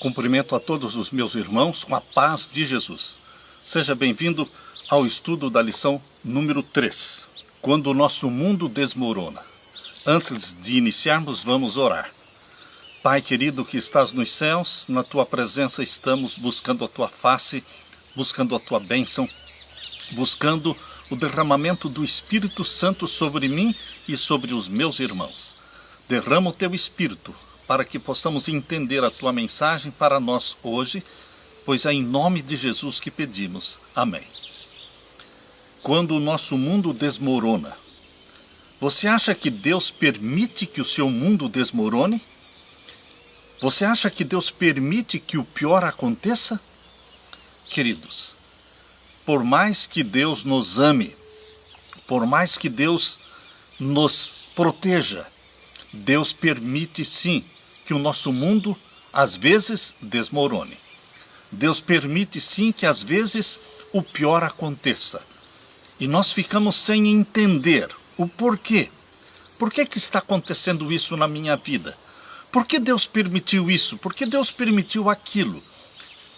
Cumprimento a todos os meus irmãos com a paz de Jesus. Seja bem-vindo ao estudo da lição número 3, quando o nosso mundo desmorona. Antes de iniciarmos, vamos orar. Pai querido que estás nos céus, na tua presença estamos buscando a tua face, buscando a tua bênção, buscando o derramamento do Espírito Santo sobre mim e sobre os meus irmãos. Derrama o teu Espírito para que possamos entender a tua mensagem para nós hoje, pois é em nome de Jesus que pedimos. Amém. Quando o nosso mundo desmorona, você acha que Deus permite que o seu mundo desmorone? Você acha que Deus permite que o pior aconteça? Queridos, por mais que Deus nos ame, por mais que Deus nos proteja, Deus permite sim que o nosso mundo às vezes desmorone. Deus permite sim que às vezes o pior aconteça. E nós ficamos sem entender o porquê. Por que está acontecendo isso na minha vida? Por que Deus permitiu isso? Por que Deus permitiu aquilo?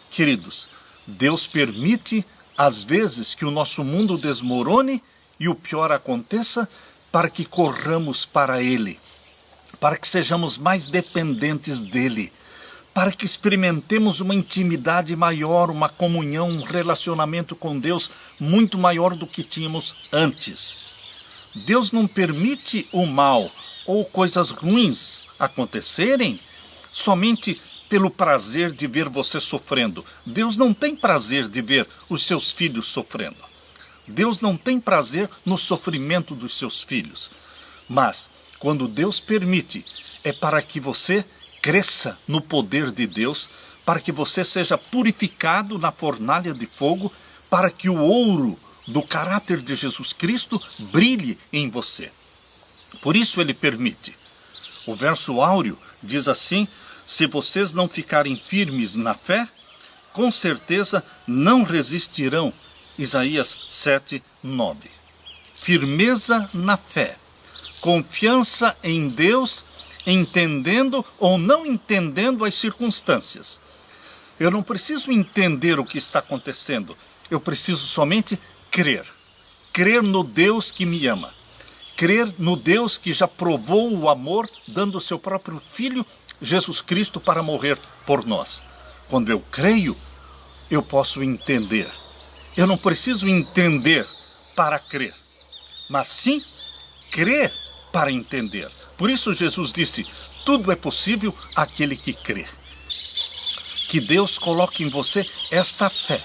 Queridos, Deus permite às vezes que o nosso mundo desmorone e o pior aconteça para que corramos para Ele, para que sejamos mais dependentes dEle, para que experimentemos uma intimidade maior, uma comunhão, um relacionamento com Deus muito maior do que tínhamos antes. Deus não permite o mal ou coisas ruins acontecerem somente pelo prazer de ver você sofrendo. Deus não tem prazer de ver os seus filhos sofrendo. Deus não tem prazer no sofrimento dos seus filhos. Mas quando Deus permite, é para que você cresça no poder de Deus, para que você seja purificado na fornalha de fogo, para que o ouro do caráter de Jesus Cristo brilhe em você. Por isso Ele permite. O verso áureo diz assim: se vocês não ficarem firmes na fé, com certeza não resistirão. Isaías 7:9. Firmeza na fé. Confiança em Deus, entendendo ou não entendendo as circunstâncias. Eu não preciso entender o que está acontecendo. Eu preciso somente crer. Crer no Deus que me ama. Crer no Deus que já provou o amor, dando o seu próprio Filho, Jesus Cristo, para morrer por nós. Quando eu creio, eu posso entender. Eu não preciso entender para crer, mas sim crer para entender. Por isso Jesus disse: tudo é possível àquele que crê. Que Deus coloque em você esta fé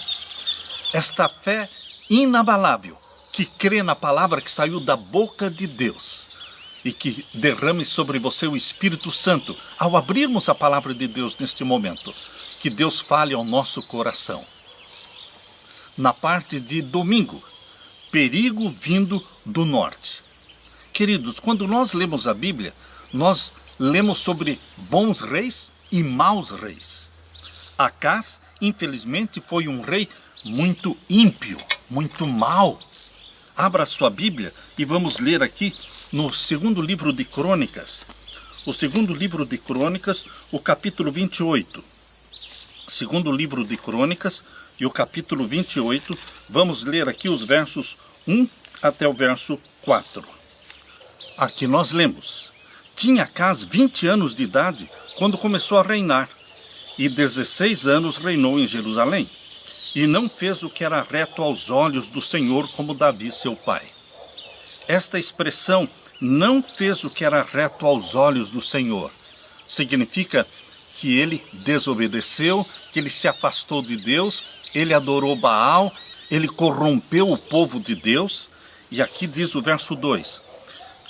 inabalável, que crê na palavra que saiu da boca de Deus, e que derrame sobre você o Espírito Santo ao abrirmos a palavra de Deus neste momento. Que Deus fale ao nosso coração. Na parte de domingo, perigo vindo do norte. Queridos, quando nós lemos a Bíblia, nós lemos sobre bons reis e maus reis. Acás, infelizmente, foi um rei muito ímpio, muito mau. Abra sua Bíblia e vamos ler aqui no segundo livro de Crônicas. O segundo livro de Crônicas, o capítulo 28. Segundo livro de Crônicas e o capítulo 28. Vamos ler aqui os versos 1 até o verso 4. Aqui nós lemos: tinha Acás 20 anos de idade quando começou a reinar, e 16 anos reinou em Jerusalém, e não fez o que era reto aos olhos do Senhor como Davi seu pai. Esta expressão, não fez o que era reto aos olhos do Senhor, significa que ele desobedeceu, que ele se afastou de Deus, ele adorou Baal, ele corrompeu o povo de Deus. E aqui diz o verso 2: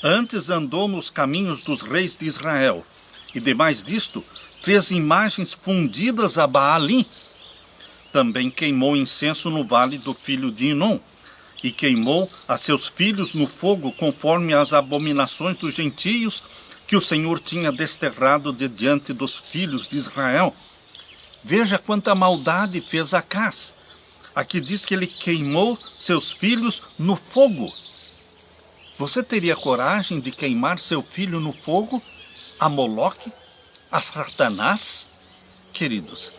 antes andou nos caminhos dos reis de Israel, e demais disto, fez imagens fundidas a Baalim. Também queimou incenso no vale do filho de Inom, e queimou a seus filhos no fogo, conforme as abominações dos gentios que o Senhor tinha desterrado de diante dos filhos de Israel. Veja quanta maldade fez Acás. Aqui diz que ele queimou seus filhos no fogo. Você teria coragem de queimar seu filho no fogo? A Moloque? A Satanás? Queridos,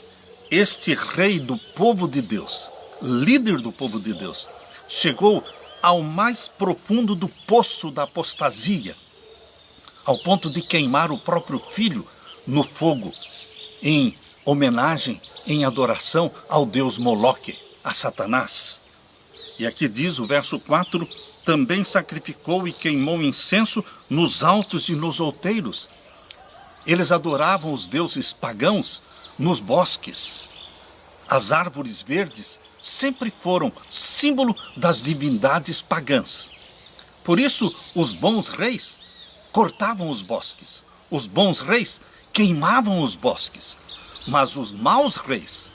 este rei do povo de Deus, líder do povo de Deus, chegou ao mais profundo do poço da apostasia, ao ponto de queimar o próprio filho no fogo, em homenagem, em adoração ao deus Moloque, a Satanás. E aqui diz o verso 4, também sacrificou e queimou incenso nos altos e nos outeiros. Eles adoravam os deuses pagãos nos bosques. As árvores verdes sempre foram símbolo das divindades pagãs. Por isso, os bons reis cortavam os bosques. Os bons reis queimavam os bosques. Mas os maus reis,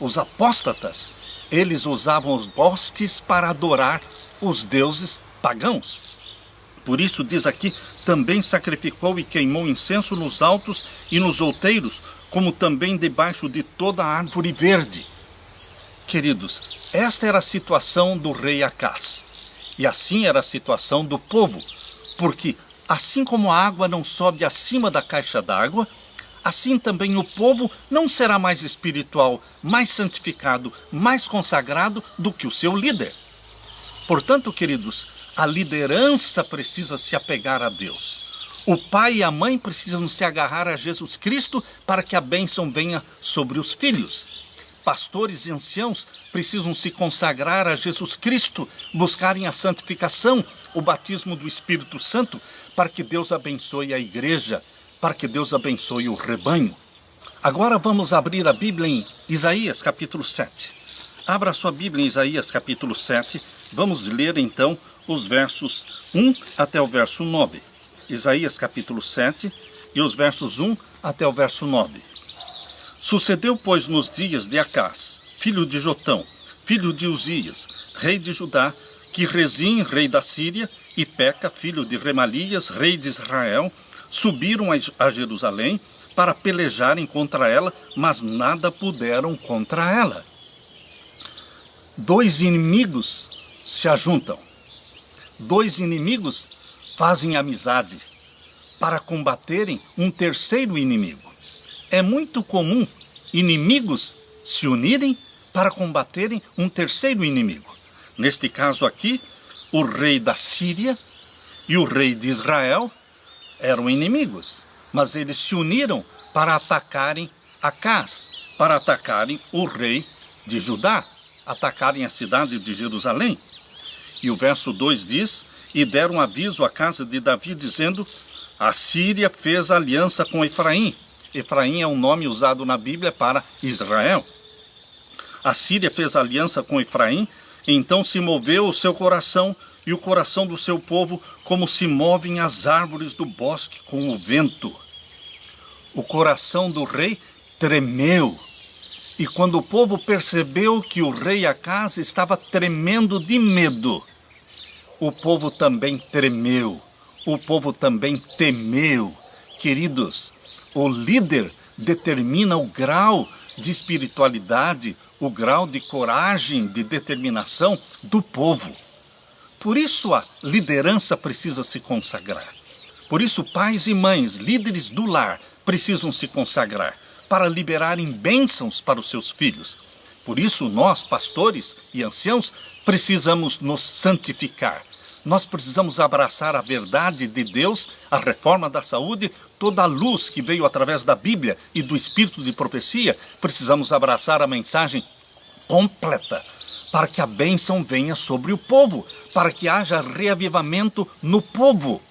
os apóstatas, eles usavam os bosques para adorar os deuses pagãos. Por isso diz aqui, também sacrificou e queimou incenso nos altos e nos outeiros, como também debaixo de toda a árvore verde. Queridos, esta era a situação do rei Acás. E assim era a situação do povo, porque assim como a água não sobe acima da caixa d'água, assim também o povo não será mais espiritual, mais santificado, mais consagrado do que o seu líder. Portanto, queridos, a liderança precisa se apegar a Deus. O pai e a mãe precisam se agarrar a Jesus Cristo para que a bênção venha sobre os filhos. Pastores e anciãos precisam se consagrar a Jesus Cristo, buscarem a santificação, o batismo do Espírito Santo, para que Deus abençoe a igreja, para que Deus abençoe o rebanho. Agora vamos abrir a Bíblia em Isaías capítulo 7. Abra a sua Bíblia em Isaías capítulo 7. Vamos ler então os versos 1 até o verso 9. Isaías capítulo 7 e os versos 1 até o verso 9. Sucedeu, pois, nos dias de Acás, filho de Jotão, filho de Uzias, rei de Judá, que Rezim, rei da Síria, e Peca, filho de Remalias, rei de Israel, subiram a Jerusalém para pelejarem contra ela, mas nada puderam contra ela. Dois inimigos se ajuntam. Dois inimigos fazem amizade para combaterem um terceiro inimigo. É muito comum inimigos se unirem para combaterem um terceiro inimigo. Neste caso aqui, o rei da Síria e o rei de Israel eram inimigos, mas eles se uniram para atacarem Acás, para atacarem o rei de Judá, atacarem a cidade de Jerusalém. E o verso 2 diz, e deram aviso à casa de Davi, dizendo, a Síria fez aliança com Efraim. Efraim é um nome usado na Bíblia para Israel. A Síria fez aliança com Efraim, então se moveu o seu coração e o coração do seu povo, como se movem as árvores do bosque com o vento. O coração do rei tremeu. E quando o povo percebeu que o rei Acás estava tremendo de medo, o povo também tremeu. O povo também temeu. Queridos, o líder determina o grau de espiritualidade, o grau de coragem, de determinação do povo. Por isso a liderança precisa se consagrar. Por isso pais e mães, líderes do lar, precisam se consagrar para liberarem bênçãos para os seus filhos. Por isso nós, pastores e anciãos, precisamos nos santificar. Nós precisamos abraçar a verdade de Deus, a reforma da saúde, toda a luz que veio através da Bíblia e do Espírito de profecia. Precisamos abraçar a mensagem completa, para que a bênção venha sobre o povo, para que haja reavivamento no povo.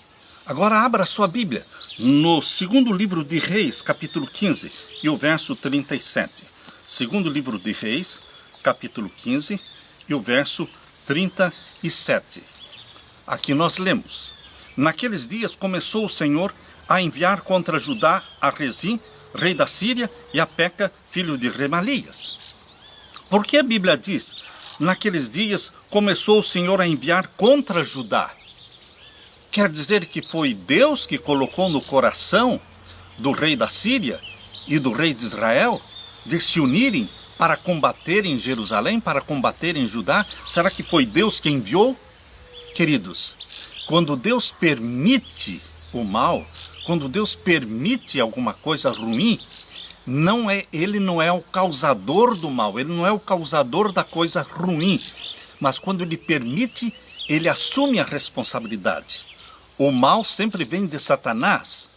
Agora abra a sua Bíblia, no segundo livro de Reis, capítulo 15, e o verso 37. Segundo livro de Reis, capítulo 15, e o verso 37. Aqui nós lemos, naqueles dias começou o Senhor a enviar contra Judá a Rezim, rei da Síria, e a Peca, filho de Remalias. Porque a Bíblia diz, naqueles dias começou o Senhor a enviar contra Judá? Quer dizer que foi Deus que colocou no coração do rei da Síria e do rei de Israel de se unirem para combaterem Jerusalém, para combaterem Judá? Será que foi Deus que enviou? Queridos, quando Deus permite o mal, quando Deus permite alguma coisa ruim, Ele não é o causador do mal, ele não é o causador da coisa ruim. Mas quando ele permite, ele assume a responsabilidade. O mal sempre vem de Satanás,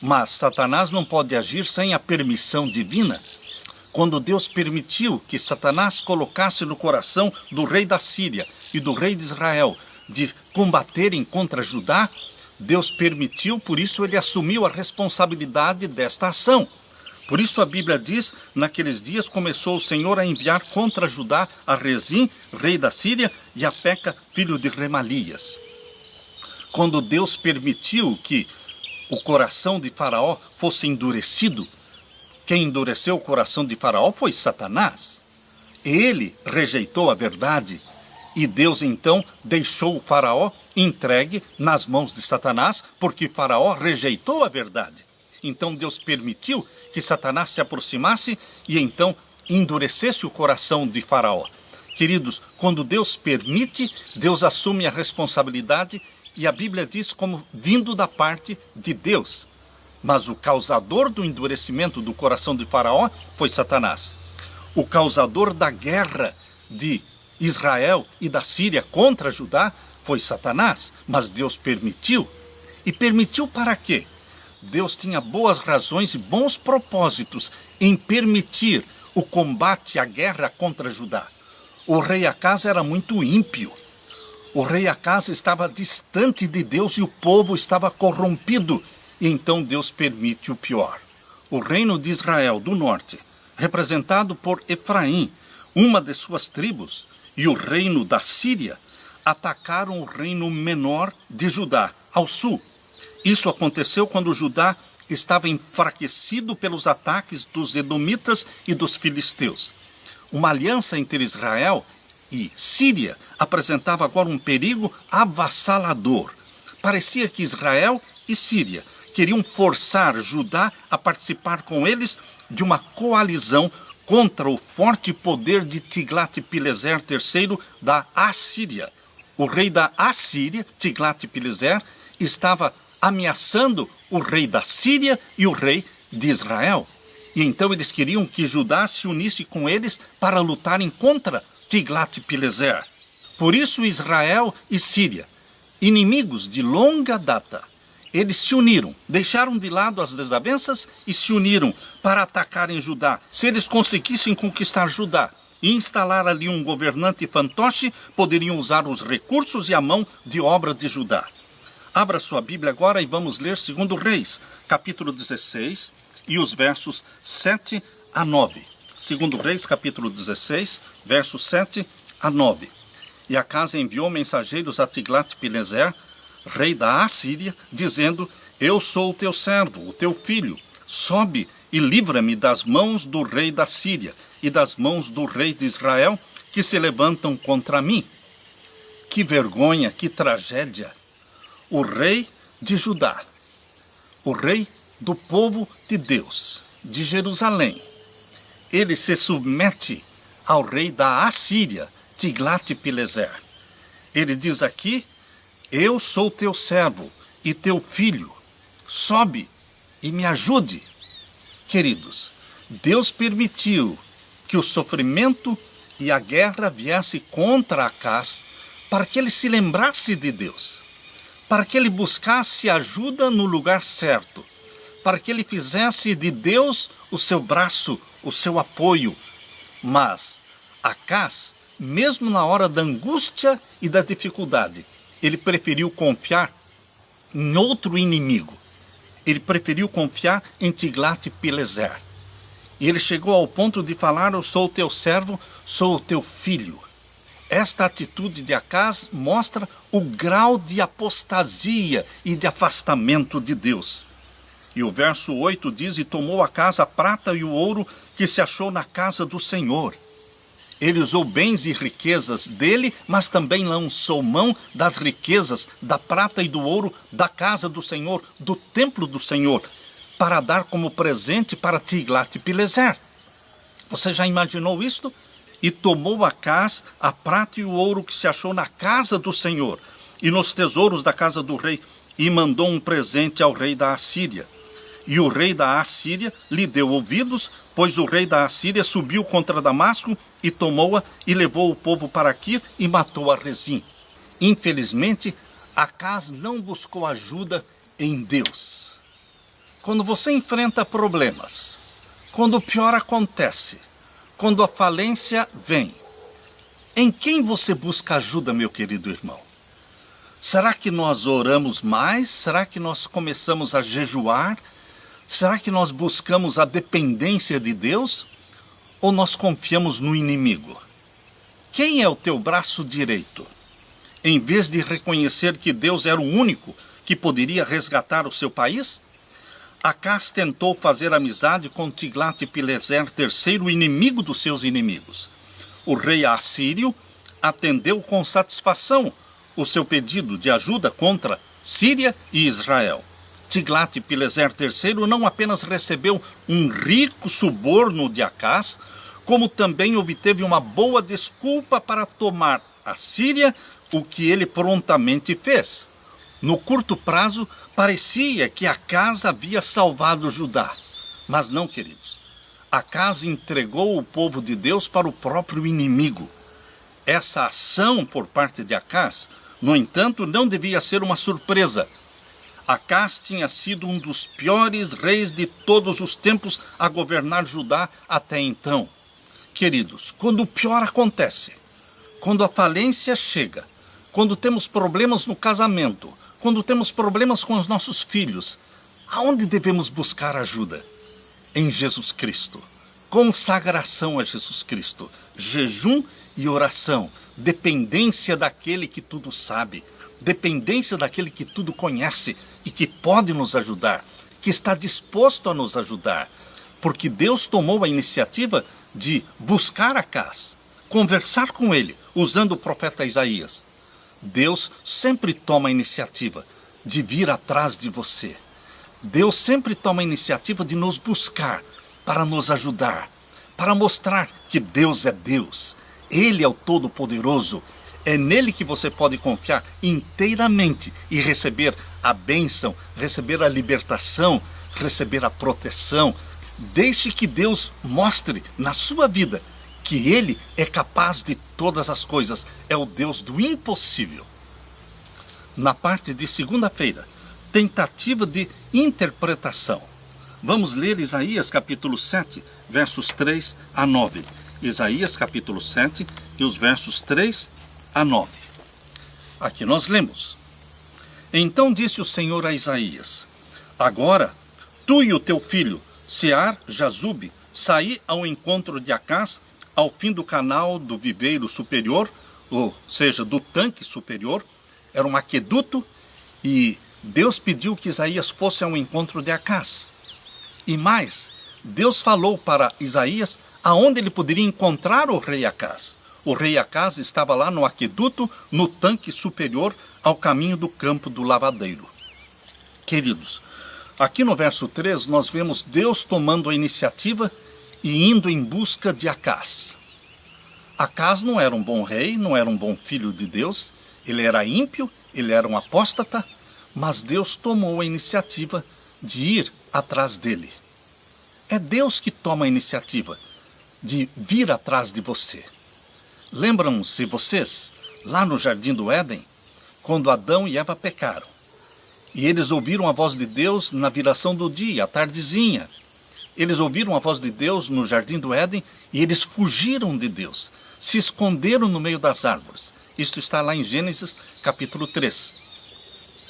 mas Satanás não pode agir sem a permissão divina. Quando Deus permitiu que Satanás colocasse no coração do rei da Síria e do rei de Israel de combaterem contra Judá, Deus permitiu, por isso ele assumiu a responsabilidade desta ação. Por isso a Bíblia diz, naqueles dias começou o Senhor a enviar contra Judá a Rezim, rei da Síria, e a Peca, filho de Remalias. Quando Deus permitiu que o coração de Faraó fosse endurecido, quem endureceu o coração de Faraó foi Satanás. Ele rejeitou a verdade e Deus então deixou o Faraó entregue nas mãos de Satanás, porque Faraó rejeitou a verdade. Então Deus permitiu que Satanás se aproximasse e então endurecesse o coração de Faraó. Queridos, quando Deus permite, Deus assume a responsabilidade e a Bíblia diz como vindo da parte de Deus. Mas o causador do endurecimento do coração de Faraó foi Satanás. O causador da guerra de Israel e da Síria contra Judá foi Satanás, mas Deus permitiu. E permitiu para quê? Deus tinha boas razões e bons propósitos em permitir o combate, a guerra contra Judá. O rei Acaz era muito ímpio. O rei Acaz estava distante de Deus e o povo estava corrompido. E então Deus permite o pior. O reino de Israel do norte, representado por Efraim, uma de suas tribos, e o reino da Síria, atacaram o reino menor de Judá, ao sul. Isso aconteceu quando Judá estava enfraquecido pelos ataques dos edomitas e dos filisteus. Uma aliança entre Israel e Síria apresentava agora um perigo avassalador. Parecia que Israel e Síria queriam forçar Judá a participar com eles de uma coalizão contra o forte poder de Tiglat-Pileser III da Assíria. O rei da Assíria, Tiglat-Pileser, estava ameaçando o rei da Síria e o rei de Israel. E então eles queriam que Judá se unisse com eles para lutarem contra Tiglat-Pileser. Por isso Israel e Síria, inimigos de longa data, eles se uniram, deixaram de lado as desavenças e se uniram para atacarem Judá. Se eles conseguissem conquistar Judá e instalar ali um governante fantoche, poderiam usar os recursos e a mão de obra de Judá. Abra sua Bíblia agora e vamos ler 2 Reis, capítulo 16, e os versos 7 a 9. 2 Reis, capítulo 16, versos 7 a 9. E Acaz enviou mensageiros a Tiglat-Pileser, rei da Assíria, dizendo: eu sou o teu servo, o teu filho. Sobe e livra-me das mãos do rei da Síria e das mãos do rei de Israel, que se levantam contra mim. Que vergonha, que tragédia! O rei de Judá, o rei do povo de Deus, de Jerusalém, ele se submete ao rei da Assíria, Tiglat-Pileser. Ele diz aqui: eu sou teu servo e teu filho. Sobe e me ajude. Queridos, Deus permitiu que o sofrimento e a guerra viesse contra Acaz para que ele se lembrasse de Deus, para que ele buscasse ajuda no lugar certo, para que ele fizesse de Deus o seu braço, o seu apoio. Mas Acaz, mesmo na hora da angústia e da dificuldade, ele preferiu confiar em outro inimigo. Ele preferiu confiar em Tiglat-Pileser. E ele chegou ao ponto de falar: eu sou o teu servo, sou o teu filho. Esta atitude de Acaz mostra o grau de apostasia e de afastamento de Deus. E o verso 8 diz: e tomou Acaz a prata e o ouro que se achou na casa do Senhor. Ele usou bens e riquezas dele, mas também lançou mão das riquezas, da prata e do ouro, da casa do Senhor, do templo do Senhor, para dar como presente para Tiglat-Pileser. Você já imaginou isto? E tomou Acaz a prata e o ouro que se achou na casa do Senhor, e nos tesouros da casa do rei, e mandou um presente ao rei da Assíria. E o rei da Assíria lhe deu ouvidos, pois o rei da Assíria subiu contra Damasco e tomou-a e levou o povo para Quir e matou a Rezim. Infelizmente, Acaz não buscou ajuda em Deus. Quando você enfrenta problemas, quando o pior acontece, quando a falência vem, em quem você busca ajuda, meu querido irmão? Será que nós oramos mais? Será que nós começamos a jejuar? Será que nós buscamos a dependência de Deus? Ou nós confiamos no inimigo? Quem é o teu braço direito? Em vez de reconhecer que Deus era o único que poderia resgatar o seu país, Acaz tentou fazer amizade com Tiglat-Pileser III, o inimigo dos seus inimigos. O rei assírio atendeu com satisfação o seu pedido de ajuda contra Síria e Israel. Tiglat-Pileser III não apenas recebeu um rico suborno de Acaz, como também obteve uma boa desculpa para tomar a Síria, o que ele prontamente fez. No curto prazo, parecia que Acaz havia salvado Judá. Mas não, queridos. Acaz entregou o povo de Deus para o próprio inimigo. Essa ação por parte de Acaz, no entanto, não devia ser uma surpresa. Acaz tinha sido um dos piores reis de todos os tempos a governar Judá até então. Queridos, quando o pior acontece, quando a falência chega, quando temos problemas no casamento, quando temos problemas com os nossos filhos, aonde devemos buscar ajuda? Em Jesus Cristo. Consagração a Jesus Cristo. Jejum e oração. Dependência daquele que tudo sabe. Dependência daquele que tudo conhece e que pode nos ajudar, que está disposto a nos ajudar. Porque Deus tomou a iniciativa de buscar Acaz, conversar com ele, usando o profeta Isaías. Deus sempre toma a iniciativa de vir atrás de você. Deus sempre toma a iniciativa de nos buscar, para nos ajudar, para mostrar que Deus é Deus. Ele é o Todo-Poderoso. É nele que você pode confiar inteiramente e receber a bênção, receber a libertação, receber a proteção. Deixe que Deus mostre na sua vida que Ele é capaz de todas as coisas. É o Deus do impossível. Na parte de segunda-feira, tentativa de interpretação. Vamos ler Isaías capítulo 7, versos 3 a 9. Isaías capítulo 7 e os versos 3 a 9. Aqui nós lemos: Então disse o Senhor a Isaías: Agora, tu e o teu filho, Sear-Jazube, saí ao encontro de Acaz, ao fim do canal do viveiro superior, ou seja, do tanque superior. Era um aqueduto, e Deus pediu que Isaías fosse ao encontro de Acaz. E mais, Deus falou para Isaías aonde ele poderia encontrar o rei Acaz. O rei Acaz estava lá no aqueduto, no tanque superior, ao caminho do campo do lavadeiro. Queridos, aqui no verso 3 nós vemos Deus tomando a iniciativa e indo em busca de Acaz. Acaz não era um bom rei, não era um bom filho de Deus, ele era ímpio, ele era um apóstata, mas Deus tomou a iniciativa de ir atrás dele. É Deus que toma a iniciativa de vir atrás de você. Lembram-se vocês, lá no Jardim do Éden, quando Adão e Eva pecaram, e eles ouviram a voz de Deus na viração do dia, à tardezinha. Eles ouviram a voz de Deus no Jardim do Éden e eles fugiram de Deus, se esconderam no meio das árvores. Isto está lá em Gênesis capítulo 3.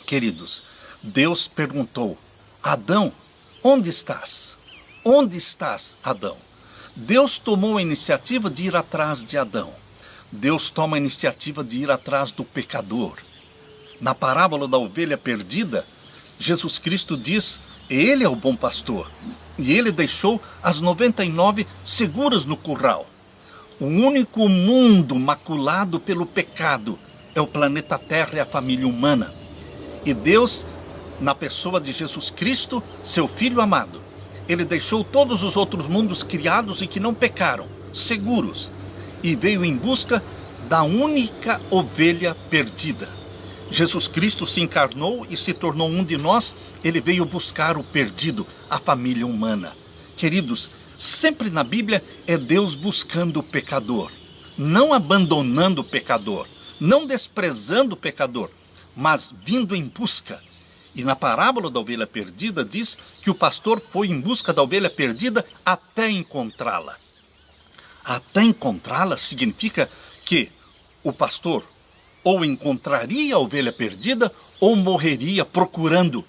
Queridos, Deus perguntou: Adão, onde estás? Onde estás, Adão? Deus tomou a iniciativa de ir atrás de Adão. Deus toma a iniciativa de ir atrás do pecador. Na parábola da ovelha perdida, Jesus Cristo diz: Ele é o bom pastor, e Ele deixou as 99 seguras no curral. O único mundo maculado pelo pecado é o planeta Terra e a família humana. E Deus, na pessoa de Jesus Cristo, seu Filho amado, Ele deixou todos os outros mundos criados e que não pecaram, seguros, e veio em busca da única ovelha perdida. Jesus Cristo se encarnou e se tornou um de nós. Ele veio buscar o perdido, a família humana. Queridos, sempre na Bíblia é Deus buscando o pecador, não abandonando o pecador, não desprezando o pecador, mas vindo em busca. E na parábola da ovelha perdida diz que o pastor foi em busca da ovelha perdida até encontrá-la. Até encontrá-la significa que o pastor ou encontraria a ovelha perdida ou morreria procurando.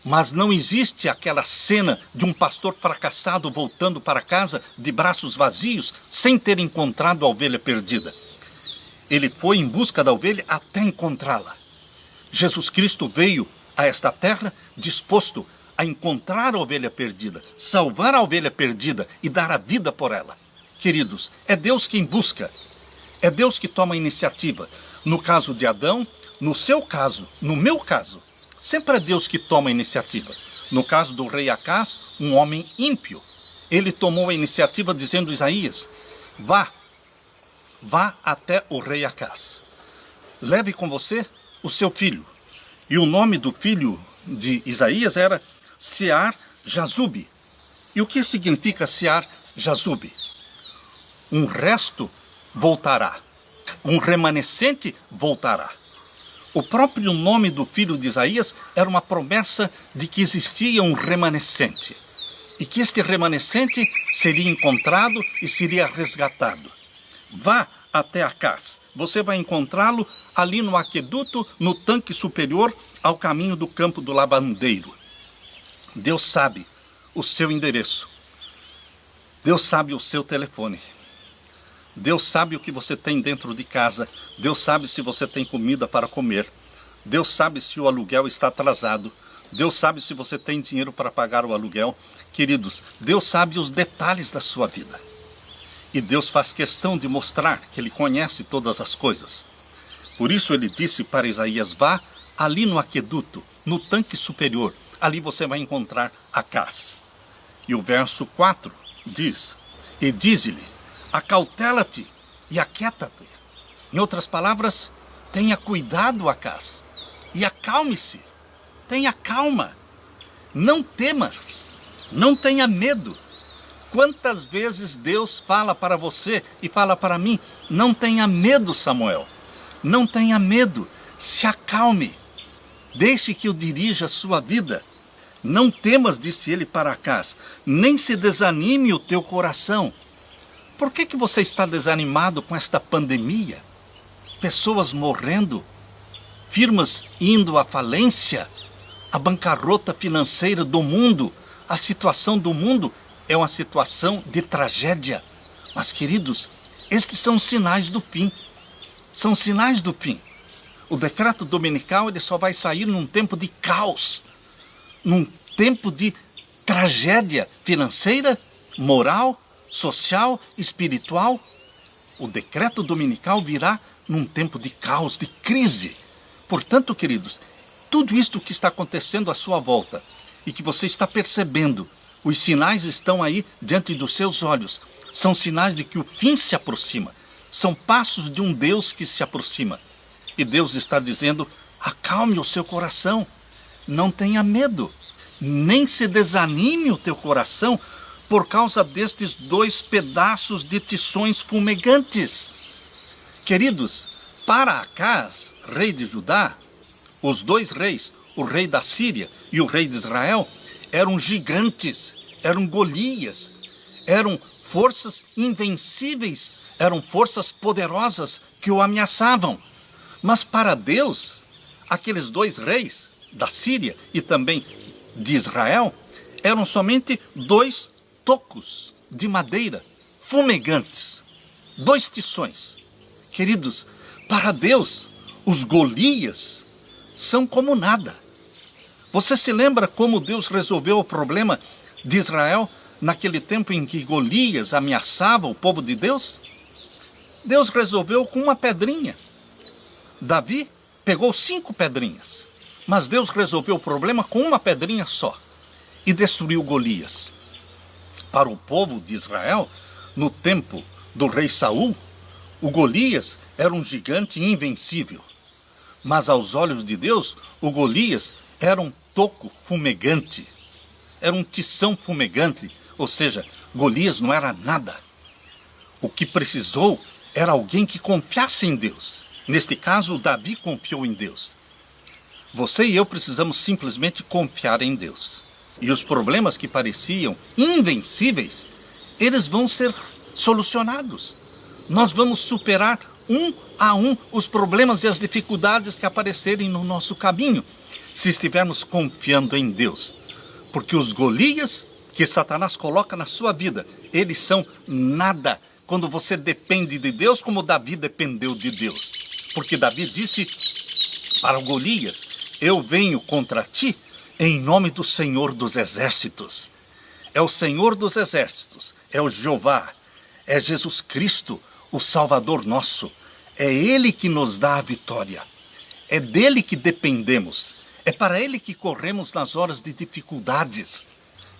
Mas não existe aquela cena de um pastor fracassado voltando para casa de braços vazios sem ter encontrado a ovelha perdida. Ele foi em busca da ovelha até encontrá-la. Jesus Cristo veio a esta terra disposto a encontrar a ovelha perdida, salvar a ovelha perdida e dar a vida por ela. Queridos, é Deus quem busca, é Deus que toma a iniciativa. No caso de Adão, no seu caso, no meu caso, sempre é Deus que toma a iniciativa. No caso do rei Acás, um homem ímpio, ele tomou a iniciativa dizendo: Isaías, vá até o rei Acás. Leve com você o seu filho. E o nome do filho de Isaías era Sear-Jazube. E o que significa Sear-Jazube? Um resto voltará. Um remanescente voltará. O próprio nome do filho de Isaías era uma promessa de que existia um remanescente. E que este remanescente seria encontrado e seria resgatado. Vá até Acás. Você vai encontrá-lo ali no aqueduto, no tanque superior, ao caminho do campo do lavandeiro. Deus sabe o seu endereço. Deus sabe o seu telefone. Deus sabe o que você tem dentro de casa. Deus sabe se você tem comida para comer. Deus sabe se o aluguel está atrasado. Deus sabe se você tem dinheiro para pagar o aluguel. Queridos, Deus sabe os detalhes da sua vida. E Deus faz questão de mostrar que Ele conhece todas as coisas. Por isso Ele disse para Isaías: vá ali no aqueduto, no tanque superior. Ali você vai encontrar Acás. E o verso 4 diz: e dize-lhe, acautela-te e aquieta-te. Em outras palavras, tenha cuidado, Acás, e acalme-se. Tenha calma. Não temas. Não tenha medo. Quantas vezes Deus fala para você e fala para mim: não tenha medo, Samuel. Não tenha medo. Se acalme. Deixe que eu dirija a sua vida. Não temas, disse ele para Acás, nem se desanime o teu coração. Por que você está desanimado com esta pandemia? Pessoas morrendo, firmas indo à falência, a bancarrota financeira do mundo, a situação do mundo é uma situação de tragédia. Mas, queridos, estes são sinais do fim. São sinais do fim. O decreto dominical ele só vai sair num tempo de caos, num tempo de tragédia financeira, moral, social, espiritual. O decreto dominical virá num tempo de caos, de crise. Portanto, queridos, tudo isto que está acontecendo à sua volta e que você está percebendo, os sinais estão aí diante dos seus olhos. São sinais de que o fim se aproxima. São passos de um Deus que se aproxima. E Deus está dizendo: acalme o seu coração. Não tenha medo. Nem se desanime o teu coração por causa destes 2 pedaços de tições fumegantes. Queridos, para Acás, rei de Judá, os 2 reis, o rei da Síria e o rei de Israel, eram gigantes, eram Golias, eram forças invencíveis, eram forças poderosas que o ameaçavam. Mas para Deus, aqueles 2 reis da Síria e também de Israel eram somente 2 tocos de madeira fumegantes, 2 tições. Queridos, para Deus, os Golias são como nada. Você se lembra como Deus resolveu o problema de Israel naquele tempo em que Golias ameaçava o povo de Deus? Deus resolveu com uma pedrinha. Davi pegou 5 pedrinhas, mas Deus resolveu o problema com uma pedrinha só e destruiu Golias. Para o povo de Israel, no tempo do rei Saul, o Golias era um gigante invencível. Mas aos olhos de Deus, o Golias era um toco fumegante, era um tição fumegante, ou seja, Golias não era nada. O que precisou era alguém que confiasse em Deus. Neste caso, Davi confiou em Deus. Você e eu precisamos simplesmente confiar em Deus. E os problemas que pareciam invencíveis, eles vão ser solucionados. Nós vamos superar um a um os problemas e as dificuldades que aparecerem no nosso caminho, se estivermos confiando em Deus. Porque os Golias que Satanás coloca na sua vida, eles são nada quando você depende de Deus, como Davi dependeu de Deus. Porque Davi disse para o Golias: eu venho contra ti em nome do Senhor dos Exércitos. É o Senhor dos Exércitos, é o Jeová, é Jesus Cristo, o Salvador nosso. É Ele que nos dá a vitória. É dele que dependemos. É para Ele que corremos nas horas de dificuldades.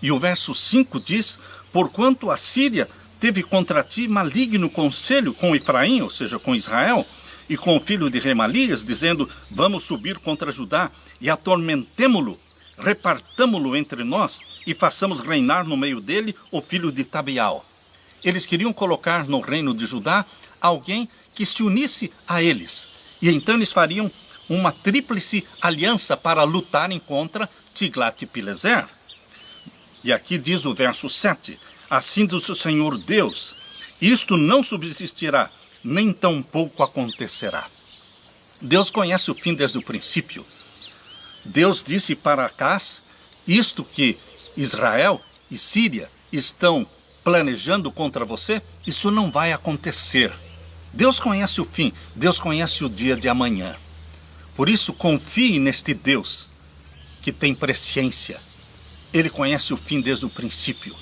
E o verso 5 diz: porquanto a Síria teve contra ti maligno conselho com Efraim, ou seja, com Israel, e com o filho de Remalias, dizendo: vamos subir contra Judá e atormentemo-lo, repartamo-lo entre nós e façamos reinar no meio dele o filho de Tabeal. Eles queriam colocar no reino de Judá alguém que se unisse a eles. E então eles fariam uma tríplice aliança para lutarem contra Tiglat-Pileser. E aqui diz o verso 7, assim diz o Senhor Deus: isto não subsistirá, nem tampouco acontecerá. Deus conhece o fim desde o princípio. Deus disse para Acás, isto que Israel e Síria estão planejando contra você, isso não vai acontecer. Deus conhece o fim, Deus conhece o dia de amanhã. Por isso, confie neste Deus que tem presciência. Ele conhece o fim desde o princípio.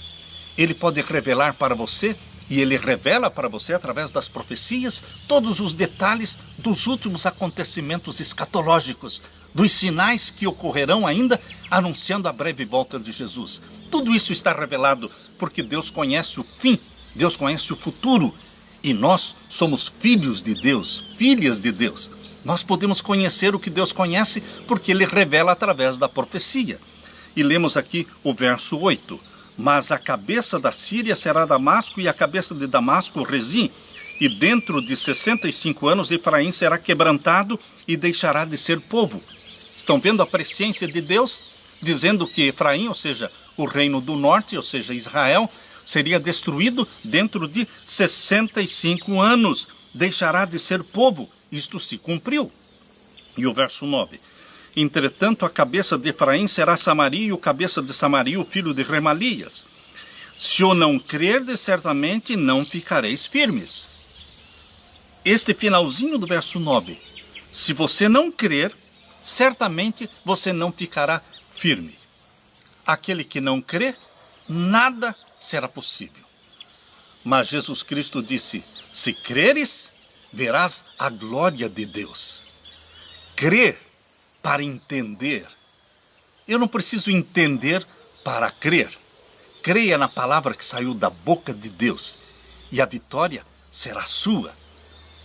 Ele pode revelar para você, e Ele revela para você através das profecias, todos os detalhes dos últimos acontecimentos escatológicos, dos sinais que ocorrerão ainda, anunciando a breve volta de Jesus. Tudo isso está revelado porque Deus conhece o fim, Deus conhece o futuro, e nós somos filhos de Deus, filhas de Deus. Nós podemos conhecer o que Deus conhece porque Ele revela através da profecia. E lemos aqui o verso 8. Mas a cabeça da Síria será Damasco e a cabeça de Damasco Rezim. E dentro de 65 anos Efraim será quebrantado e deixará de ser povo. Estão vendo a presciência de Deus? Dizendo que Efraim, ou seja, o reino do norte, ou seja, Israel, seria destruído dentro de 65 anos. Deixará de ser povo. Isto se cumpriu. E o verso 9. Entretanto, a cabeça de Efraim será Samaria, e o cabeça de Samaria, o filho de Remalias. Se eu não crerdes, certamente não ficareis firmes. Este finalzinho do verso 9. Se você não crer, certamente você não ficará firme. Aquele que não crê, nada será possível. Mas Jesus Cristo disse: se creres, verás a glória de Deus. Crer para entender. Eu não preciso entender para crer. Creia na palavra que saiu da boca de Deus e a vitória será sua.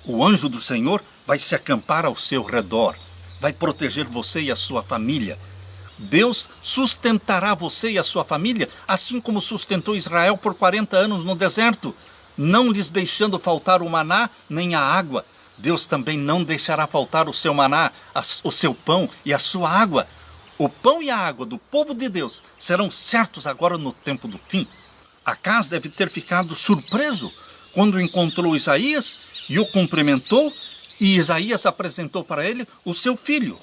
O anjo do Senhor vai se acampar ao seu redor, vai proteger você e a sua família. Deus sustentará você e a sua família, assim como sustentou Israel por 40 anos no deserto, não lhes deixando faltar o maná nem a água. Deus também não deixará faltar o seu maná, o seu pão e a sua água. O pão e a água do povo de Deus serão certos agora no tempo do fim. Acás deve ter ficado surpreso quando encontrou Isaías e o cumprimentou, e Isaías apresentou para ele o seu filho.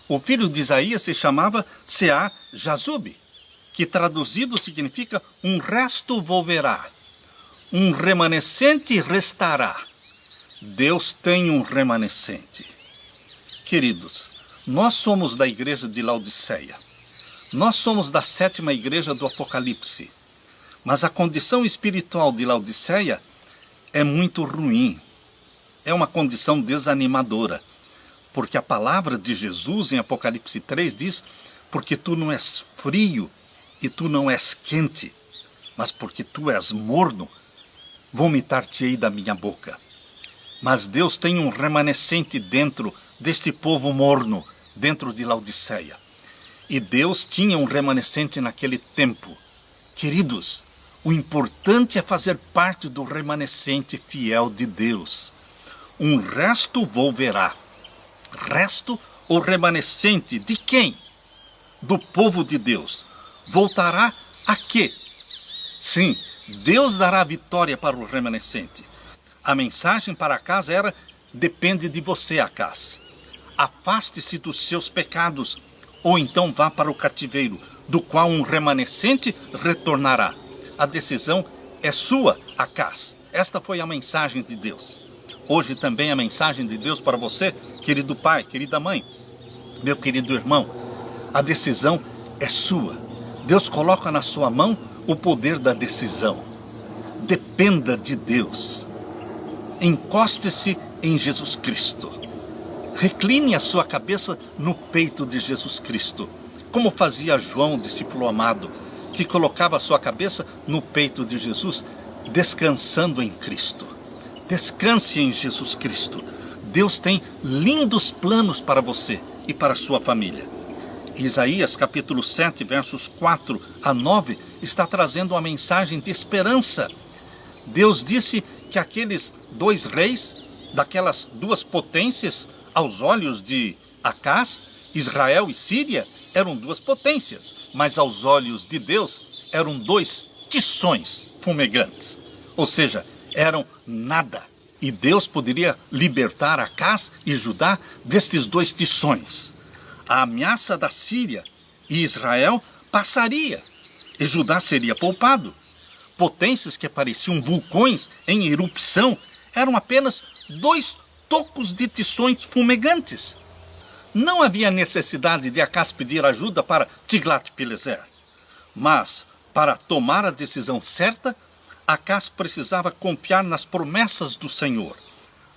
O filho de Isaías se chamava Sear-Jazube, que traduzido significa um resto volverá, um remanescente restará. Deus tem um remanescente. Queridos, nós somos da igreja de Laodiceia. Nós somos da 7ª igreja do Apocalipse. Mas a condição espiritual de Laodiceia é muito ruim. É uma condição desanimadora. Porque a palavra de Jesus em Apocalipse 3 diz: porque tu não és frio e tu não és quente, mas porque tu és morno, vomitar-te-ei da minha boca. Mas Deus tem um remanescente dentro deste povo morno dentro de Laodiceia. E Deus tinha um remanescente naquele tempo. Queridos, o importante é fazer parte do remanescente fiel de Deus. Um resto volverá. Resto ou remanescente de quem? Do povo de Deus. Voltará a quê? Sim, Deus dará vitória para o remanescente. A mensagem para Acás era: depende de você, Acás. Afaste-se dos seus pecados, ou então vá para o cativeiro, do qual um remanescente retornará. A decisão é sua, Acás. Esta foi a mensagem de Deus. Hoje também a mensagem de Deus para você, querido pai, querida mãe, meu querido irmão. A decisão é sua. Deus coloca na sua mão o poder da decisão. Dependa de Deus. Encoste-se em Jesus Cristo. Recline a sua cabeça no peito de Jesus Cristo, como fazia João, discípulo amado, que colocava a sua cabeça no peito de Jesus, descansando em Cristo. Descanse em Jesus Cristo. Deus tem lindos planos para você e para a sua família. Isaías capítulo 7, versos 4 a 9, está trazendo uma mensagem de esperança. Deus disse que aqueles dois reis, daquelas duas potências, aos olhos de Acás, Israel e Síria, eram duas potências, mas aos olhos de Deus eram dois tições fumegantes. Ou seja, eram nada. E Deus poderia libertar Acás e Judá destes dois tições. A ameaça da Síria e Israel passaria, e Judá seria poupado. Potências que pareciam vulcões em erupção eram apenas dois tocos de tições fumegantes. Não havia necessidade de Acás pedir ajuda para Tiglat-Pileser. Mas, para tomar a decisão certa, Acás precisava confiar nas promessas do Senhor.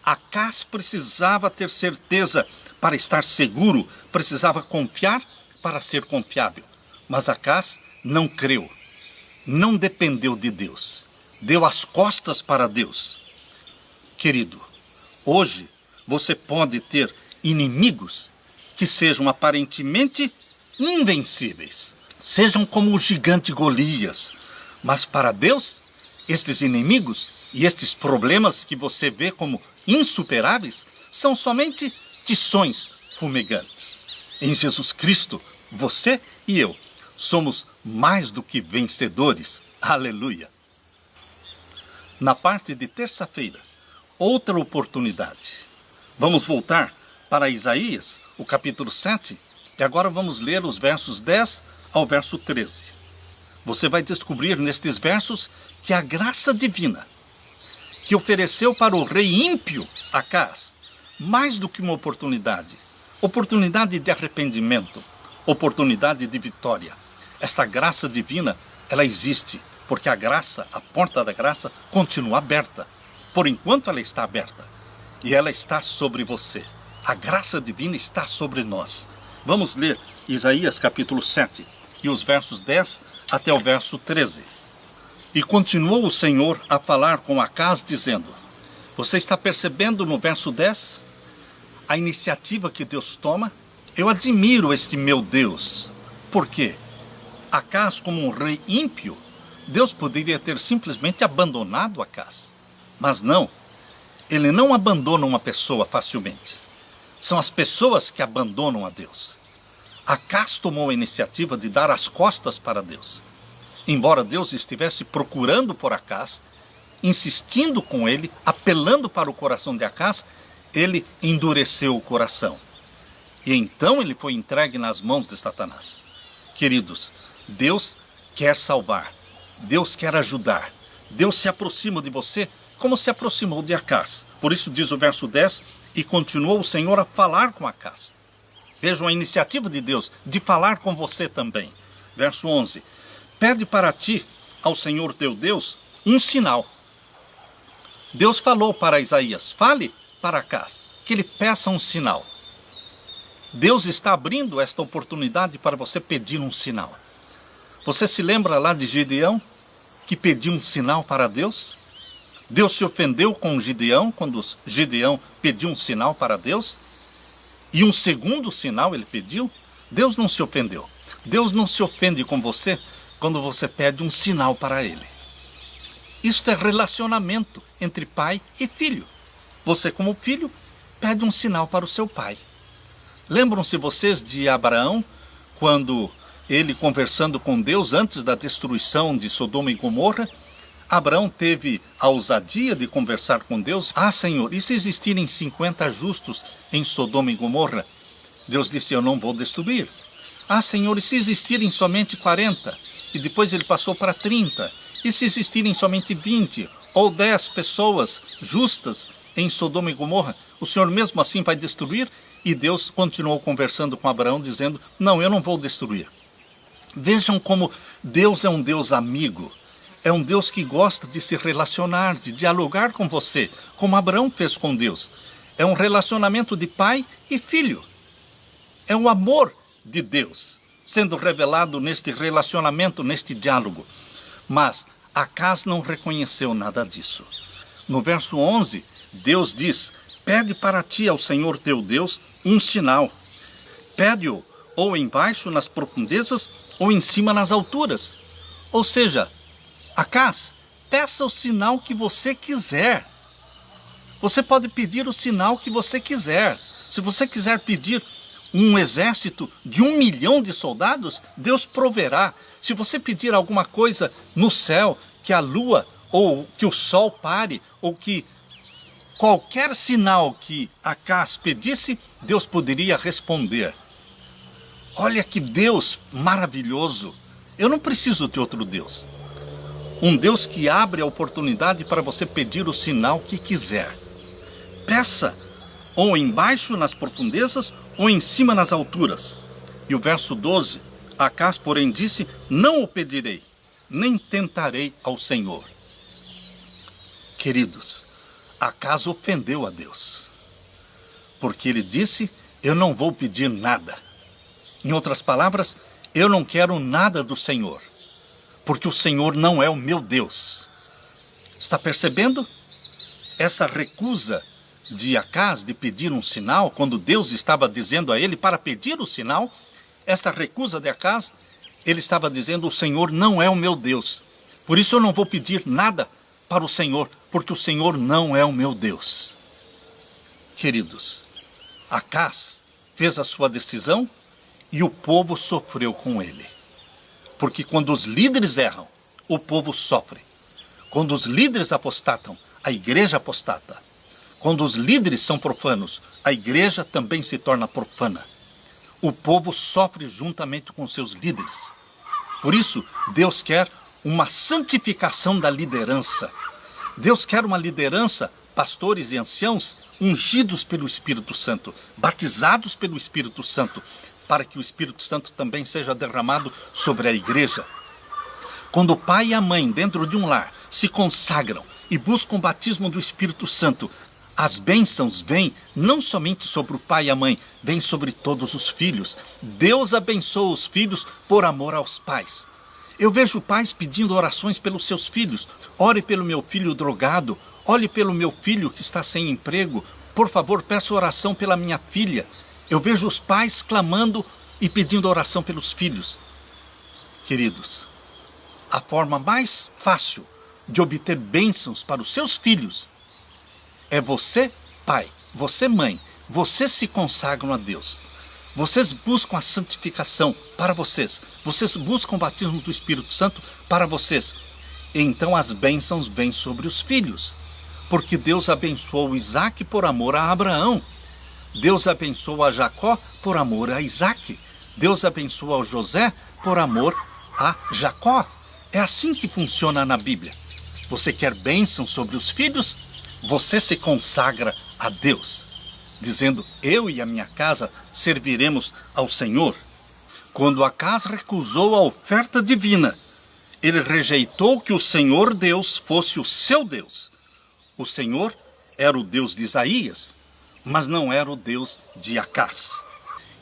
Acás precisava ter certeza para estar seguro, precisava confiar para ser confiável. Mas Acás não creu, não dependeu de Deus, deu as costas para Deus. Querido, hoje você pode ter inimigos que sejam aparentemente invencíveis, sejam como o gigante Golias, mas para Deus, estes inimigos e estes problemas que você vê como insuperáveis são somente tições fumegantes. Em Jesus Cristo, você e eu somos mais do que vencedores. Aleluia! Na parte de terça-feira, outra oportunidade. Vamos voltar para Isaías, o capítulo 7, e agora vamos ler os versos 10 ao verso 13. Você vai descobrir nestes versos que a graça divina que ofereceu para o rei ímpio Acás, mais do que uma oportunidade de arrependimento, oportunidade de vitória. Esta graça divina, ela existe, porque a graça, a porta da graça, continua aberta. Por enquanto ela está aberta, e ela está sobre você. A graça divina está sobre nós. Vamos ler Isaías capítulo 7, e os versos 10 até o verso 13. E continuou o Senhor a falar com Acás, dizendo: você está percebendo no verso 10 a iniciativa que Deus toma? Eu admiro este meu Deus. Por quê? Acás, como um rei ímpio, Deus poderia ter simplesmente abandonado Acás. Mas não, ele não abandona uma pessoa facilmente. São as pessoas que abandonam a Deus. Acás tomou a iniciativa de dar as costas para Deus. Embora Deus estivesse procurando por Acás, insistindo com ele, apelando para o coração de Acás, ele endureceu o coração. E então ele foi entregue nas mãos de Satanás. Queridos, Deus quer salvar, Deus quer ajudar, Deus se aproxima de você como se aproximou de Acás. Por isso diz o verso 10, e continuou o Senhor a falar com Acás. Vejam a iniciativa de Deus de falar com você também. Verso 11, pede para ti, ao Senhor teu Deus, um sinal. Deus falou para Isaías, fale para Acás, que ele peça um sinal. Deus está abrindo esta oportunidade para você pedir um sinal. Você se lembra lá de Gideão, que pediu um sinal para Deus? Deus se ofendeu com Gideão, quando Gideão pediu um sinal para Deus? E um segundo sinal ele pediu. Deus não se ofendeu. Deus não se ofende com você quando você pede um sinal para ele. Isto é relacionamento entre pai e filho. Você, como filho, pede um sinal para o seu pai. Lembram-se vocês de Abraão, quando ele conversando com Deus antes da destruição de Sodoma e Gomorra? Abraão teve a ousadia de conversar com Deus. Ah, Senhor, e se existirem 50 justos em Sodoma e Gomorra? Deus disse, eu não vou destruir. Ah, Senhor, e se existirem somente 40? E depois ele passou para 30. E se existirem somente 20 ou 10 pessoas justas em Sodoma e Gomorra, o Senhor mesmo assim vai destruir? E Deus continuou conversando com Abraão, dizendo, não, eu não vou destruir. Vejam como Deus é um Deus amigo. É um Deus que gosta de se relacionar, de dialogar com você, como Abraão fez com Deus. É um relacionamento de pai e filho. É o amor de Deus sendo revelado neste relacionamento, neste diálogo. Mas Acás não reconheceu nada disso. No verso 11, Deus diz, pede para ti ao Senhor teu Deus um sinal. Pede-o ou embaixo nas profundezas ou em cima nas alturas. Ou seja, Acás, peça o sinal que você quiser. Você pode pedir o sinal que você quiser. Se você quiser pedir um exército de 1 milhão de soldados, Deus proverá. Se você pedir alguma coisa no céu, que a lua ou que o sol pare, ou que qualquer sinal que Acás pedisse, Deus poderia responder. Olha que Deus maravilhoso. Eu não preciso de outro Deus. Um Deus que abre a oportunidade para você pedir o sinal que quiser. Peça, ou embaixo nas profundezas, ou em cima nas alturas. E o verso 12, Acás, porém, disse, não o pedirei, nem tentarei ao Senhor. Queridos, Acás ofendeu a Deus, porque ele disse, eu não vou pedir nada. Em outras palavras, eu não quero nada do Senhor, porque o Senhor não é o meu Deus. Está percebendo? Essa recusa de Acás de pedir um sinal, quando Deus estava dizendo a ele para pedir o sinal, essa recusa de Acás, ele estava dizendo, o Senhor não é o meu Deus. Por isso eu não vou pedir nada para o Senhor, porque o Senhor não é o meu Deus. Queridos, Acás fez a sua decisão e o povo sofreu com ele. Porque quando os líderes erram, o povo sofre. Quando os líderes apostatam, a igreja apostata. Quando os líderes são profanos, a igreja também se torna profana. O povo sofre juntamente com seus líderes. Por isso, Deus quer uma santificação da liderança. Deus quer uma liderança, pastores e anciãos, ungidos pelo Espírito Santo, batizados pelo Espírito Santo, para que o Espírito Santo também seja derramado sobre a igreja. Quando o pai e a mãe, dentro de um lar, se consagram e buscam o batismo do Espírito Santo, as bênçãos vêm não somente sobre o pai e a mãe, vêm sobre todos os filhos. Deus abençoa os filhos por amor aos pais. Eu vejo pais pedindo orações pelos seus filhos. Ore pelo meu filho drogado, ore pelo meu filho que está sem emprego. Por favor, peço oração pela minha filha. Eu vejo os pais clamando e pedindo oração pelos filhos. Queridos, a forma mais fácil de obter bênçãos para os seus filhos é você, pai, você, mãe, vocês se consagram a Deus. Vocês buscam a santificação para vocês. Vocês buscam o batismo do Espírito Santo para vocês. E então as bênçãos vêm sobre os filhos. Porque Deus abençoou Isaac por amor a Abraão. Deus abençoou a Jacó por amor a Isaac. Deus abençoou a José por amor a Jacó. É assim que funciona na Bíblia. Você quer bênção sobre os filhos? Você se consagra a Deus, dizendo, eu e a minha casa serviremos ao Senhor. Quando Acás recusou a oferta divina, ele rejeitou que o Senhor Deus fosse o seu Deus. O Senhor era o Deus de Isaías, mas não era o Deus de Acás.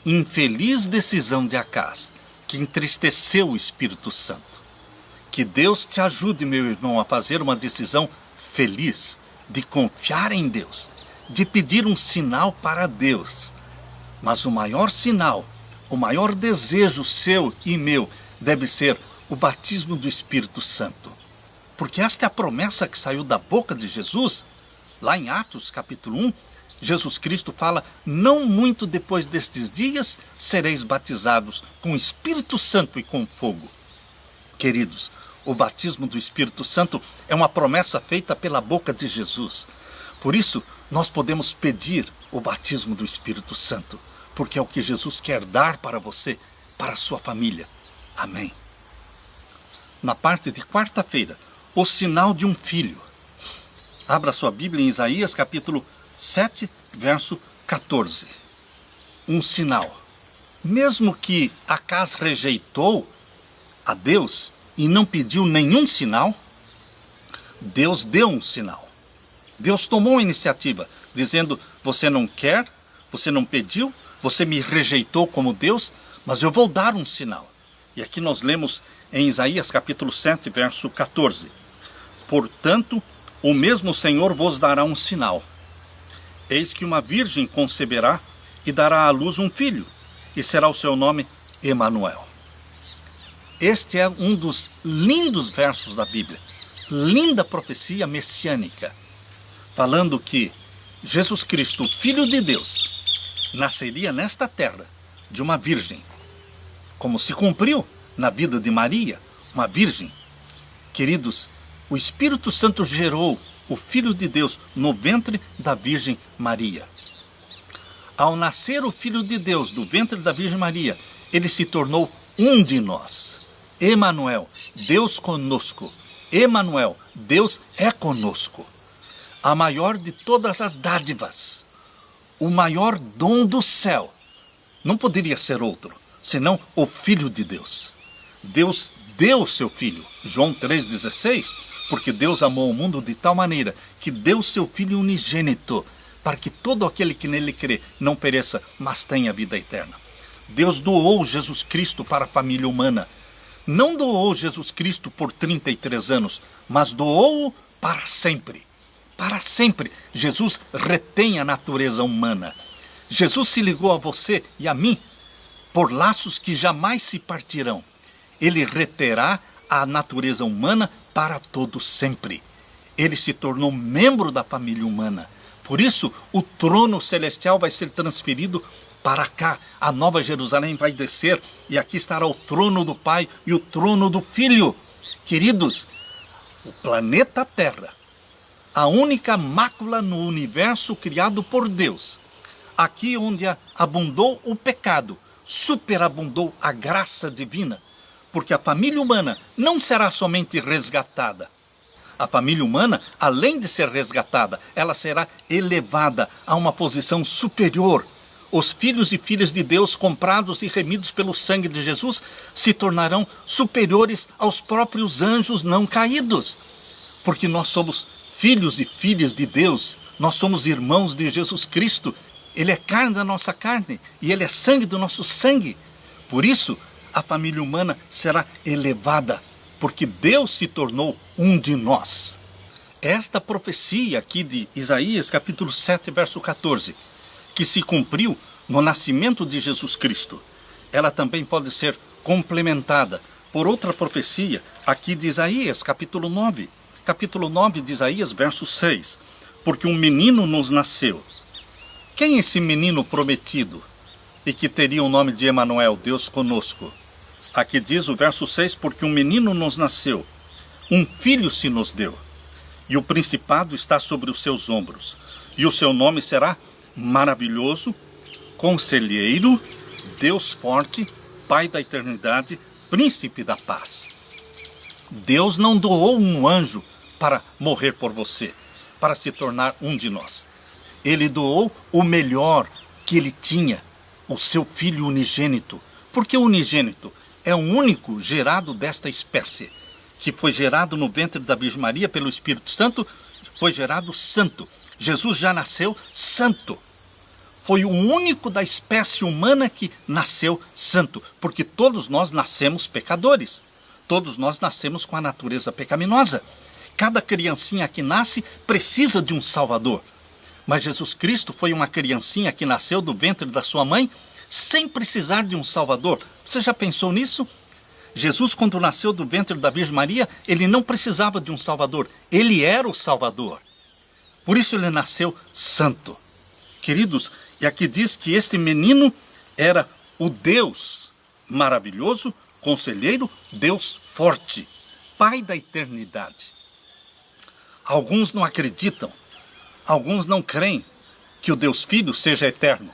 Infeliz decisão de Acás, que entristeceu o Espírito Santo. Que Deus te ajude, meu irmão, a fazer uma decisão feliz, de confiar em Deus, de pedir um sinal para Deus. Mas o maior sinal, o maior desejo seu e meu deve ser o batismo do Espírito Santo. Porque esta é a promessa que saiu da boca de Jesus. Lá em Atos capítulo 1, Jesus Cristo fala: não muito depois destes dias sereis batizados com o Espírito Santo e com fogo. Queridos, o batismo do Espírito Santo é uma promessa feita pela boca de Jesus. Por isso, nós podemos pedir o batismo do Espírito Santo, porque é o que Jesus quer dar para você, para a sua família. Amém. Na parte de quarta-feira, o sinal de um filho. Abra sua Bíblia em Isaías capítulo 7, verso 14. Um sinal. Mesmo que Acás rejeitou a Deus e não pediu nenhum sinal, Deus deu um sinal. Deus tomou a iniciativa, dizendo: você não quer, você não pediu, você me rejeitou como Deus, mas eu vou dar um sinal. E aqui nós lemos em Isaías capítulo 7, verso 14. Portanto, o mesmo Senhor vos dará um sinal. Eis que uma virgem conceberá e dará à luz um filho, e será o seu nome Emanuel. Este é um dos lindos versos da Bíblia. Linda profecia messiânica, falando que Jesus Cristo, Filho de Deus, nasceria nesta terra de uma virgem, como se cumpriu na vida de Maria, uma virgem. Queridos, o Espírito Santo gerou o Filho de Deus no ventre da Virgem Maria. Ao nascer o Filho de Deus do ventre da Virgem Maria, ele se tornou um de nós. Emanuel, Deus conosco. Emanuel, Deus é conosco. A maior de todas as dádivas, o maior dom do céu, não poderia ser outro, senão o Filho de Deus. Deus deu o seu Filho, João 3,16, porque Deus amou o mundo de tal maneira que deu o seu Filho unigênito, para que todo aquele que nele crê não pereça, mas tenha vida eterna. Deus doou Jesus Cristo para a família humana. Não doou Jesus Cristo por 33 anos, mas doou-o para sempre. Para sempre. Jesus retém a natureza humana. Jesus se ligou a você e a mim por laços que jamais se partirão. Ele reterá a natureza humana para todo sempre. Ele se tornou membro da família humana. Por isso, o trono celestial vai ser transferido para cá. A Nova Jerusalém vai descer e aqui estará o trono do Pai e o trono do Filho. Queridos, o planeta Terra, a única mácula no universo criado por Deus, aqui onde abundou o pecado, superabundou a graça divina, porque a família humana não será somente resgatada. A família humana, além de ser resgatada, ela será elevada a uma posição superior. Os filhos e filhas de Deus, comprados e remidos pelo sangue de Jesus, se tornarão superiores aos próprios anjos não caídos. Porque nós somos filhos e filhas de Deus, nós somos irmãos de Jesus Cristo. Ele é carne da nossa carne e ele é sangue do nosso sangue. Por isso, a família humana será elevada, porque Deus se tornou um de nós. Esta profecia aqui de Isaías, capítulo 7, verso 14, que se cumpriu no nascimento de Jesus Cristo, ela também pode ser complementada por outra profecia aqui de Isaías, capítulo 9. Capítulo 9 de Isaías, verso 6. Porque um menino nos nasceu. Quem é esse menino prometido e que teria o nome de Emanuel, Deus conosco? Aqui diz o verso 6, porque um menino nos nasceu, um filho se nos deu, e o principado está sobre os seus ombros, e o seu nome será Maravilhoso, Conselheiro, Deus Forte, Pai da Eternidade, Príncipe da Paz. Deus não doou um anjo para morrer por você, para se tornar um de nós. Ele doou o melhor que ele tinha, o seu Filho unigênito. Porque o unigênito é o único gerado desta espécie, que foi gerado no ventre da Virgem Maria pelo Espírito Santo, foi gerado santo. Jesus já nasceu santo. Foi o único da espécie humana que nasceu santo, porque todos nós nascemos pecadores. Todos nós nascemos com a natureza pecaminosa. Cada criancinha que nasce precisa de um Salvador. Mas Jesus Cristo foi uma criancinha que nasceu do ventre da sua mãe sem precisar de um Salvador. Você já pensou nisso? Jesus, quando nasceu do ventre da Virgem Maria, ele não precisava de um Salvador. Ele era o Salvador. Por isso ele nasceu santo. Queridos, e aqui diz que este menino era o Deus maravilhoso, conselheiro, Deus forte, Pai da eternidade. Alguns não acreditam, alguns não creem que o Deus Filho seja eterno.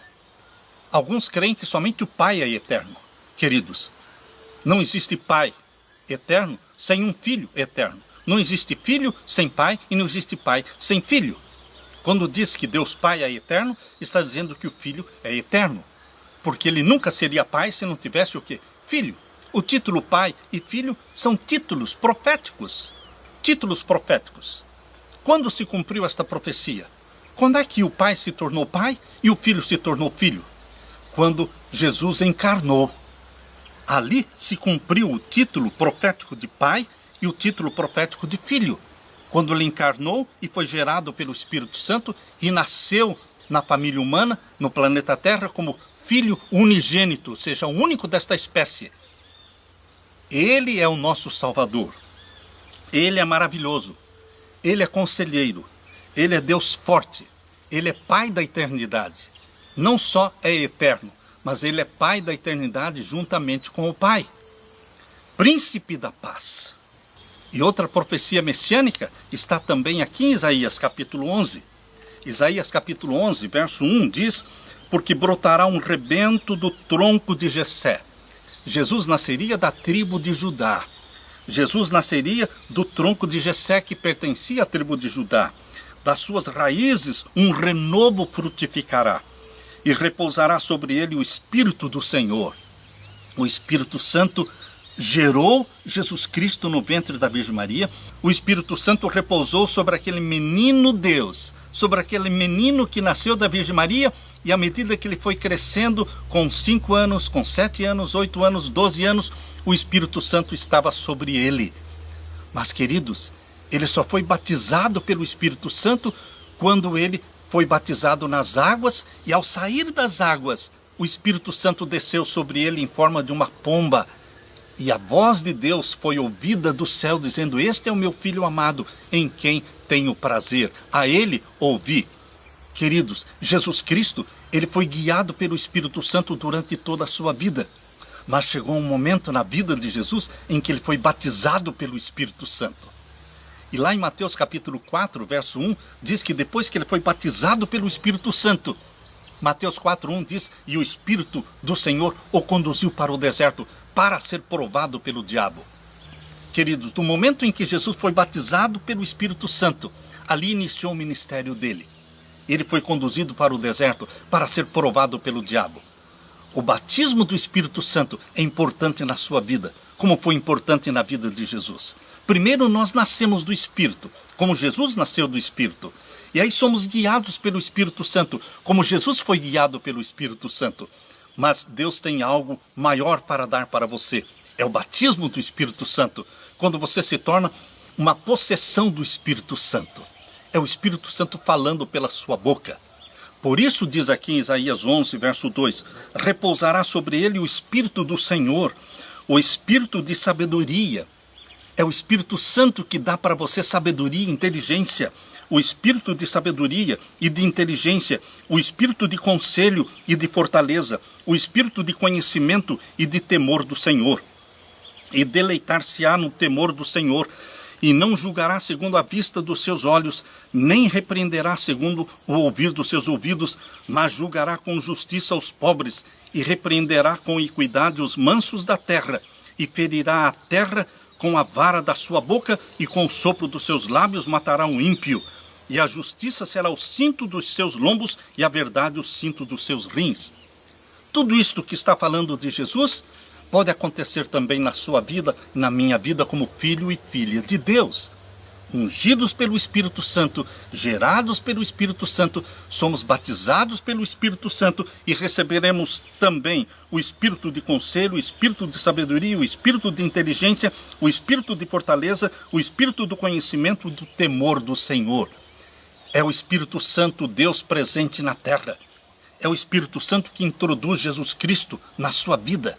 Alguns creem que somente o Pai é eterno. Queridos, não existe Pai eterno sem um Filho eterno. Não existe Filho sem Pai e não existe Pai sem Filho. Quando diz que Deus Pai é eterno, está dizendo que o Filho é eterno. Porque ele nunca seria Pai se não tivesse o quê? Filho. O título Pai e Filho são títulos proféticos. Títulos proféticos. Quando se cumpriu esta profecia? Quando é que o Pai se tornou Pai e o Filho se tornou Filho? Quando Jesus encarnou. Ali se cumpriu o título profético de Pai e o título profético de Filho. Quando ele encarnou e foi gerado pelo Espírito Santo e nasceu na família humana, no planeta Terra, como Filho unigênito, ou seja, o único desta espécie. Ele é o nosso Salvador. Ele é maravilhoso. Ele é conselheiro. Ele é Deus forte. Ele é Pai da eternidade. Não só é eterno, mas ele é Pai da eternidade juntamente com o Pai. Príncipe da paz. E outra profecia messiânica está também aqui em Isaías capítulo 11. Isaías capítulo 11, verso 1 diz: porque brotará um rebento do tronco de Jessé. Jesus nasceria da tribo de Judá. Jesus nasceria do tronco de Jessé, que pertencia à tribo de Judá. Das suas raízes um renovo frutificará. E repousará sobre ele o Espírito do Senhor. O Espírito Santo gerou Jesus Cristo no ventre da Virgem Maria. O Espírito Santo repousou sobre aquele menino Deus, sobre aquele menino que nasceu da Virgem Maria, e à medida que ele foi crescendo, com 5 anos, com 7 anos, 8 anos, 12 anos, o Espírito Santo estava sobre ele. Mas, queridos, ele só foi batizado pelo Espírito Santo quando ele foi batizado nas águas, e ao sair das águas, o Espírito Santo desceu sobre ele em forma de uma pomba. E a voz de Deus foi ouvida do céu, dizendo: este é o meu Filho amado, em quem tenho prazer. A ele ouvi. Queridos, Jesus Cristo, ele foi guiado pelo Espírito Santo durante toda a sua vida. Mas chegou um momento na vida de Jesus em que ele foi batizado pelo Espírito Santo. E lá em Mateus capítulo 4, verso 1, diz que depois que ele foi batizado pelo Espírito Santo, Mateus 4:1 diz: e o Espírito do Senhor o conduziu para o deserto para ser provado pelo diabo. Queridos, no momento em que Jesus foi batizado pelo Espírito Santo, ali iniciou o ministério dele. Ele foi conduzido para o deserto para ser provado pelo diabo. O batismo do Espírito Santo é importante na sua vida, como foi importante na vida de Jesus. Primeiro nós nascemos do Espírito, como Jesus nasceu do Espírito. E aí somos guiados pelo Espírito Santo, como Jesus foi guiado pelo Espírito Santo. Mas Deus tem algo maior para dar para você. É o batismo do Espírito Santo, quando você se torna uma possessão do Espírito Santo. É o Espírito Santo falando pela sua boca. Por isso diz aqui em Isaías 11, verso 2, repousará sobre ele o Espírito do Senhor, o Espírito de sabedoria. É o Espírito Santo que dá para você sabedoria e inteligência. O Espírito de sabedoria e de inteligência, o Espírito de conselho e de fortaleza, o Espírito de conhecimento e de temor do Senhor. E deleitar-se-á no temor do Senhor, e não julgará segundo a vista dos seus olhos, nem repreenderá segundo o ouvir dos seus ouvidos, mas julgará com justiça os pobres, e repreenderá com equidade os mansos da terra, e ferirá a terra com a vara da sua boca, e com o sopro dos seus lábios matará um ímpio. E a justiça será o cinto dos seus lombos, e a verdade o cinto dos seus rins. Tudo isto que está falando de Jesus pode acontecer também na sua vida, na minha vida, como filho e filha de Deus. Ungidos pelo Espírito Santo, gerados pelo Espírito Santo, somos batizados pelo Espírito Santo e receberemos também o Espírito de conselho, o Espírito de sabedoria, o Espírito de inteligência, o Espírito de fortaleza, o Espírito do conhecimento e do temor do Senhor. É o Espírito Santo, Deus presente na terra. É o Espírito Santo que introduz Jesus Cristo na sua vida.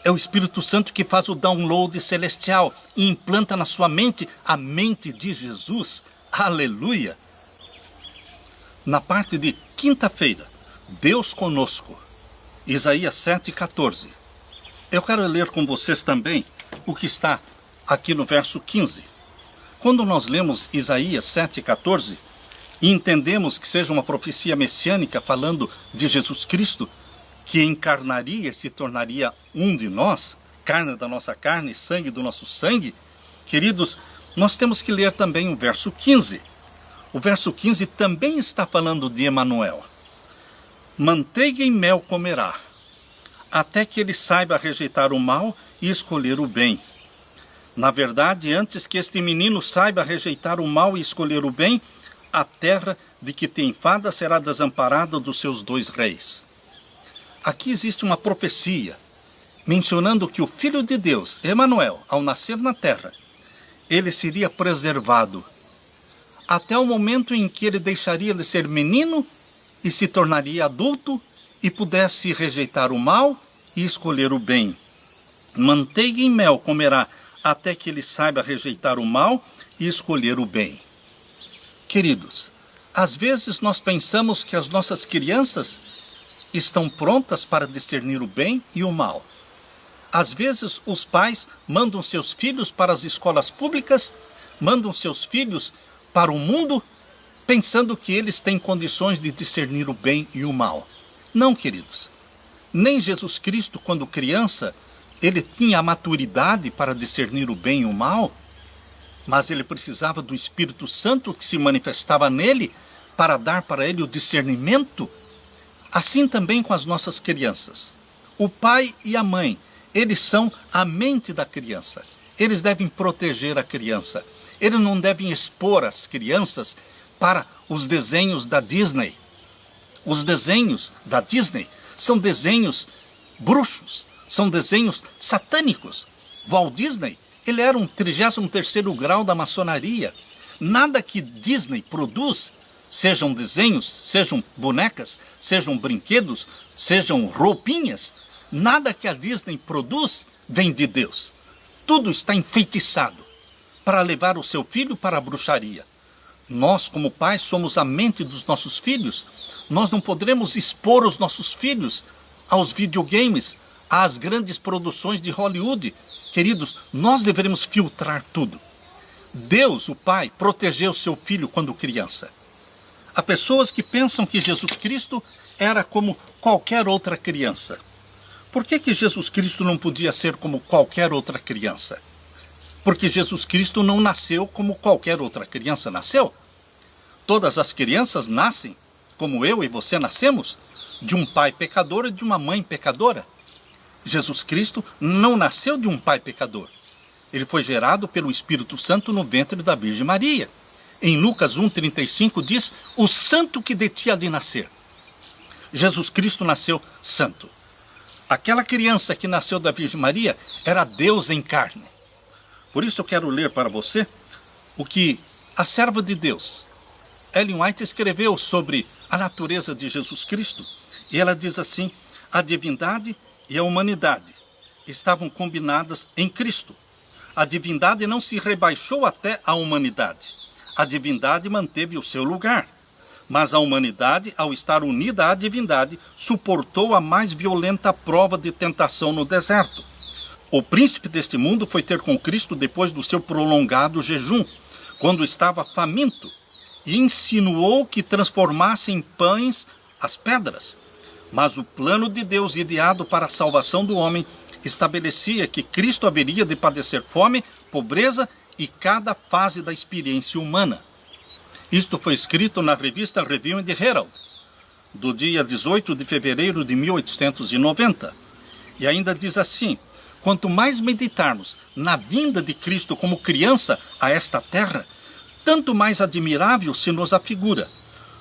É o Espírito Santo que faz o download celestial e implanta na sua mente a mente de Jesus. Aleluia! Na parte de quinta-feira, Deus conosco, Isaías 7,14. Eu quero ler com vocês também o que está aqui no verso 15. Quando nós lemos Isaías 7,14, e entendemos que seja uma profecia messiânica falando de Jesus Cristo, que encarnaria e se tornaria um de nós, carne da nossa carne, sangue do nosso sangue, queridos, nós temos que ler também o verso 15. O verso 15 também está falando de Emanuel. Manteiga e mel comerá, até que ele saiba rejeitar o mal e escolher o bem. Na verdade, antes que este menino saiba rejeitar o mal e escolher o bem, a terra de que tem fada será desamparada dos seus 2 reis. Aqui existe uma profecia, mencionando que o Filho de Deus, Emanuel, ao nascer na terra, ele seria preservado, até o momento em que ele deixaria de ser menino e se tornaria adulto e pudesse rejeitar o mal e escolher o bem. Manteiga e mel comerá, até que ele saiba rejeitar o mal e escolher o bem. Queridos, às vezes nós pensamos que as nossas crianças estão prontas para discernir o bem e o mal. Às vezes os pais mandam seus filhos para as escolas públicas, mandam seus filhos para o mundo, pensando que eles têm condições de discernir o bem e o mal. Não, queridos. Nem Jesus Cristo, quando criança, ele tinha a maturidade para discernir o bem e o mal, mas ele precisava do Espírito Santo que se manifestava nele para dar para ele o discernimento. Assim também com as nossas crianças. O pai e a mãe, eles são a mente da criança. Eles devem proteger a criança. Eles não devem expor as crianças para os desenhos da Disney. Os desenhos da Disney são desenhos bruxos, são desenhos satânicos. Walt Disney, ele era um 33º grau da maçonaria. Nada que Disney produz, sejam desenhos, sejam bonecas, sejam brinquedos, sejam roupinhas, nada que a Disney produz vem de Deus. Tudo está enfeitiçado para levar o seu filho para a bruxaria. Nós, como pais, somos a mente dos nossos filhos. Nós não poderemos expor os nossos filhos aos videogames, às grandes produções de Hollywood. Queridos, nós deveremos filtrar tudo. Deus, o Pai, protegeu seu filho quando criança. Há pessoas que pensam que Jesus Cristo era como qualquer outra criança. Por que Jesus Cristo não podia ser como qualquer outra criança? Porque Jesus Cristo não nasceu como qualquer outra criança nasceu. Todas as crianças nascem, como eu e você nascemos, de um pai pecador e de uma mãe pecadora. Jesus Cristo não nasceu de um pai pecador. Ele foi gerado pelo Espírito Santo no ventre da Virgem Maria. Em Lucas 1,35 diz, o santo que de ti há de nascer. Jesus Cristo nasceu santo. Aquela criança que nasceu da Virgem Maria era Deus em carne. Por isso eu quero ler para você o que a serva de Deus, Ellen White, escreveu sobre a natureza de Jesus Cristo. E ela diz assim, a divindade e a humanidade estavam combinadas em Cristo. A divindade não se rebaixou até a humanidade. A divindade manteve o seu lugar. Mas a humanidade, ao estar unida à divindade, suportou a mais violenta prova de tentação no deserto. O príncipe deste mundo foi ter com Cristo depois do seu prolongado jejum, quando estava faminto, e insinuou que transformasse em pães as pedras. Mas o plano de Deus, ideado para a salvação do homem, estabelecia que Cristo haveria de padecer fome, pobreza e cada fase da experiência humana. Isto foi escrito na revista Review and Herald, do dia 18 de fevereiro de 1890. E ainda diz assim, quanto mais meditarmos na vinda de Cristo como criança a esta terra, tanto mais admirável se nos afigura.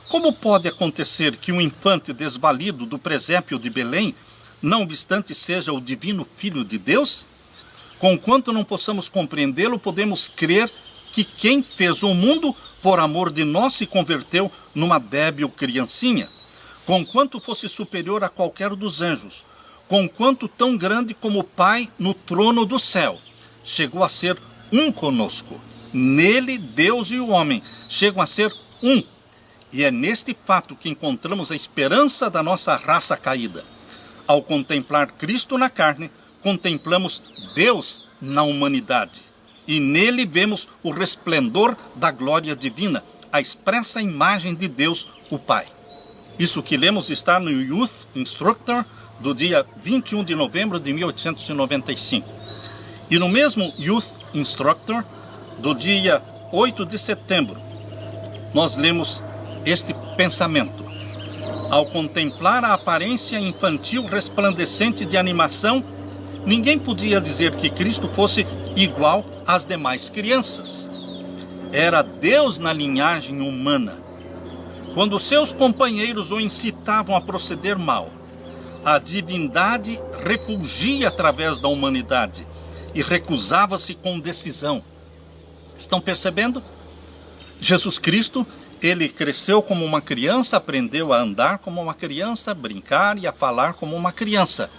Como pode acontecer que um infante desvalido do presépio de Belém, não obstante seja o divino Filho de Deus? Conquanto não possamos compreendê-lo, podemos crer que quem fez o mundo por amor de nós se converteu numa débil criancinha, conquanto fosse superior a qualquer dos anjos, conquanto tão grande como o Pai no trono do céu, chegou a ser um conosco. Nele, Deus e o homem chegam a ser um. E é neste fato que encontramos a esperança da nossa raça caída. Ao contemplar Cristo na carne, contemplamos Deus na humanidade. E nele vemos o resplendor da glória divina, a expressa imagem de Deus, o Pai. Isso que lemos está no Youth Instructor, do dia 21 de novembro de 1895. E no mesmo Youth Instructor, do dia 8 de setembro, nós lemos este pensamento. Ao contemplar a aparência infantil resplandecente de animação, ninguém podia dizer que Cristo fosse igual às demais crianças. Era Deus na linhagem humana. Quando seus companheiros o incitavam a proceder mal, a divindade refulgia através da humanidade e recusava-se com decisão. Estão percebendo? Jesus Cristo, ele cresceu como uma criança, aprendeu a andar como uma criança, a brincar e a falar como uma criança.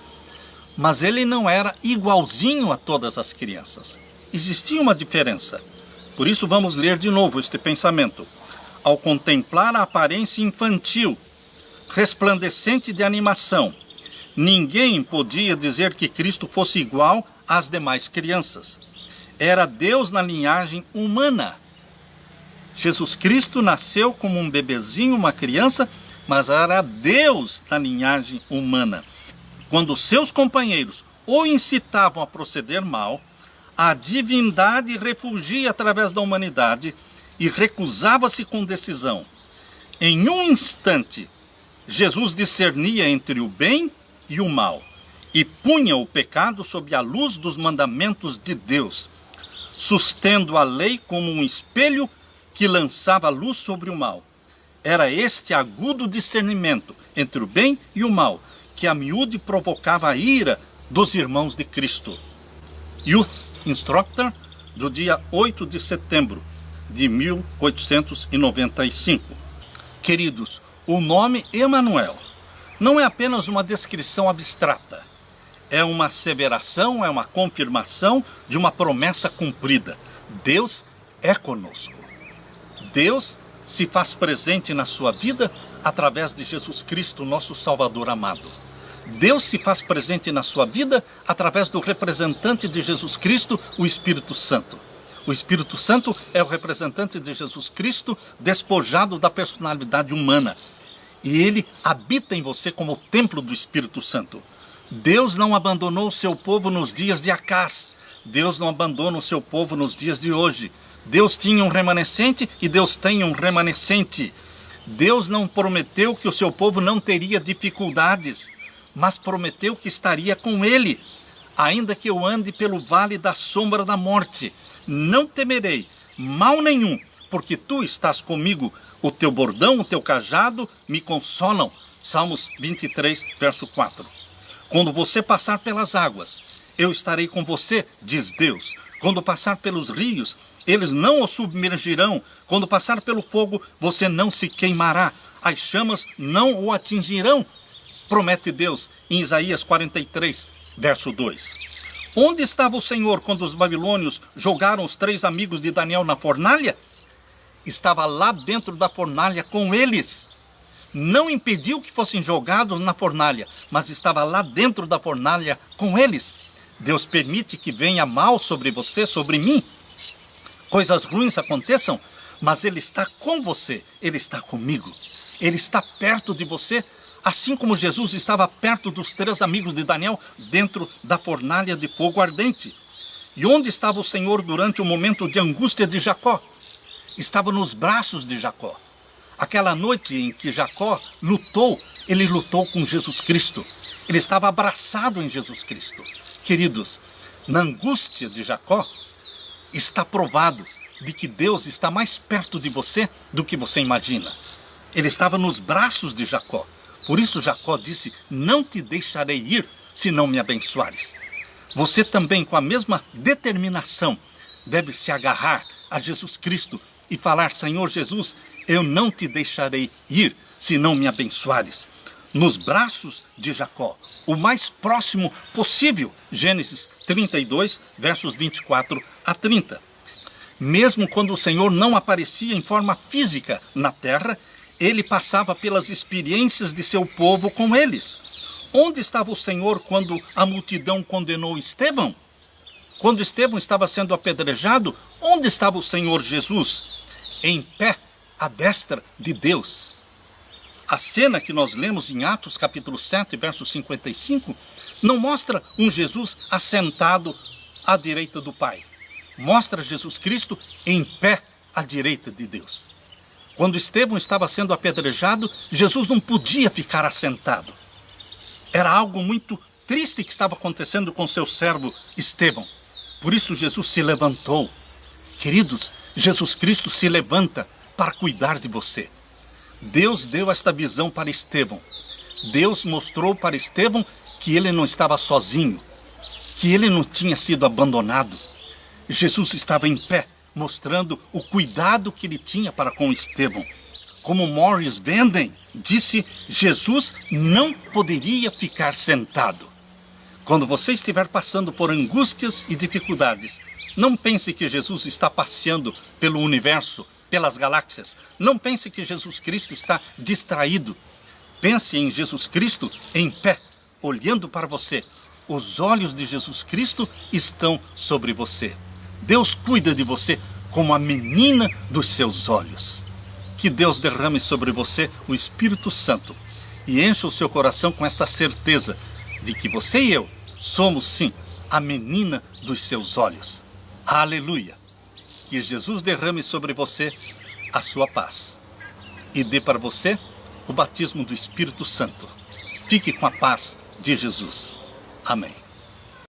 Mas ele não era igualzinho a todas as crianças. Existia uma diferença. Por isso vamos ler de novo este pensamento. Ao contemplar a aparência infantil, resplandecente de animação, ninguém podia dizer que Cristo fosse igual às demais crianças. Era Deus na linhagem humana. Jesus Cristo nasceu como um bebezinho, uma criança, mas era Deus na linhagem humana. Quando seus companheiros o incitavam a proceder mal, a divindade refugia através da humanidade e recusava-se com decisão. Em um instante, Jesus discernia entre o bem e o mal e punha o pecado sob a luz dos mandamentos de Deus, sustendo a lei como um espelho que lançava luz sobre o mal. Era este agudo discernimento entre o bem e o mal que a miúde provocava a ira dos irmãos de Cristo. Youth Instructor, do dia 8 de setembro de 1895. Queridos, o nome Emanuel não é apenas uma descrição abstrata. É uma asseveração, é uma confirmação de uma promessa cumprida. Deus é conosco. Deus se faz presente na sua vida através de Jesus Cristo, nosso Salvador amado. Deus se faz presente na sua vida através do representante de Jesus Cristo, o Espírito Santo. O Espírito Santo é o representante de Jesus Cristo despojado da personalidade humana. E ele habita em você como o templo do Espírito Santo. Deus não abandonou o seu povo nos dias de Acás. Deus não abandona o seu povo nos dias de hoje. Deus tinha um remanescente e Deus tem um remanescente. Deus não prometeu que o seu povo não teria dificuldades, mas prometeu que estaria com ele. Ainda que eu ande pelo vale da sombra da morte, não temerei mal nenhum, porque tu estás comigo. O teu bordão, o teu cajado me consolam. Salmos 23, verso 4. Quando você passar pelas águas, eu estarei com você, diz Deus. Quando passar pelos rios, eles não o submergirão. Quando passar pelo fogo, você não se queimará. As chamas não o atingirão, promete Deus em Isaías 43, verso 2. Onde estava o Senhor quando os babilônios jogaram os 3 amigos de Daniel na fornalha? Estava lá dentro da fornalha com eles. Não impediu que fossem jogados na fornalha, mas estava lá dentro da fornalha com eles. Deus permite que venha mal sobre você, sobre mim. Coisas ruins aconteçam, mas Ele está com você, Ele está comigo. Ele está perto de você, assim como Jesus estava perto dos 3 amigos de Daniel, dentro da fornalha de fogo ardente. E onde estava o Senhor durante o momento de angústia de Jacó? Estava nos braços de Jacó. Aquela noite em que Jacó lutou, ele lutou com Jesus Cristo. Ele estava abraçado em Jesus Cristo. Queridos, na angústia de Jacó, está provado de que Deus está mais perto de você do que você imagina. Ele estava nos braços de Jacó. Por isso Jacó disse, não te deixarei ir se não me abençoares. Você também, com a mesma determinação, deve se agarrar a Jesus Cristo e falar: Senhor Jesus, eu não te deixarei ir se não me abençoares. Nos braços de Jacó, o mais próximo possível. Gênesis 32, versos 24 a 30. Mesmo quando o Senhor não aparecia em forma física na terra, ele passava pelas experiências de seu povo com eles. Onde estava o Senhor quando a multidão condenou Estevão? Quando Estevão estava sendo apedrejado, onde estava o Senhor Jesus? Em pé, à destra de Deus. A cena que nós lemos em Atos capítulo 7, verso 55, não mostra um Jesus assentado à direita do Pai. Mostra Jesus Cristo em pé à direita de Deus. Quando Estevão estava sendo apedrejado, Jesus não podia ficar assentado. Era algo muito triste que estava acontecendo com seu servo Estevão. Por isso Jesus se levantou. Queridos, Jesus Cristo se levanta para cuidar de você. Deus deu esta visão para Estevão. Deus mostrou para Estevão que ele não estava sozinho, que ele não tinha sido abandonado. Jesus estava em pé, mostrando o cuidado que ele tinha para com Estevão. Como Morris Vanden disse, Jesus não poderia ficar sentado. Quando você estiver passando por angústias e dificuldades, não pense que Jesus está passeando pelo universo, pelas galáxias. Não pense que Jesus Cristo está distraído. Pense em Jesus Cristo em pé, olhando para você. Os olhos de Jesus Cristo estão sobre você. Deus cuida de você como a menina dos seus olhos. Que Deus derrame sobre você o Espírito Santo e encha o seu coração com esta certeza de que você e eu somos sim a menina dos seus olhos. Aleluia! Que Jesus derrame sobre você a sua paz e dê para você o batismo do Espírito Santo. Fique com a paz de Jesus. Amém.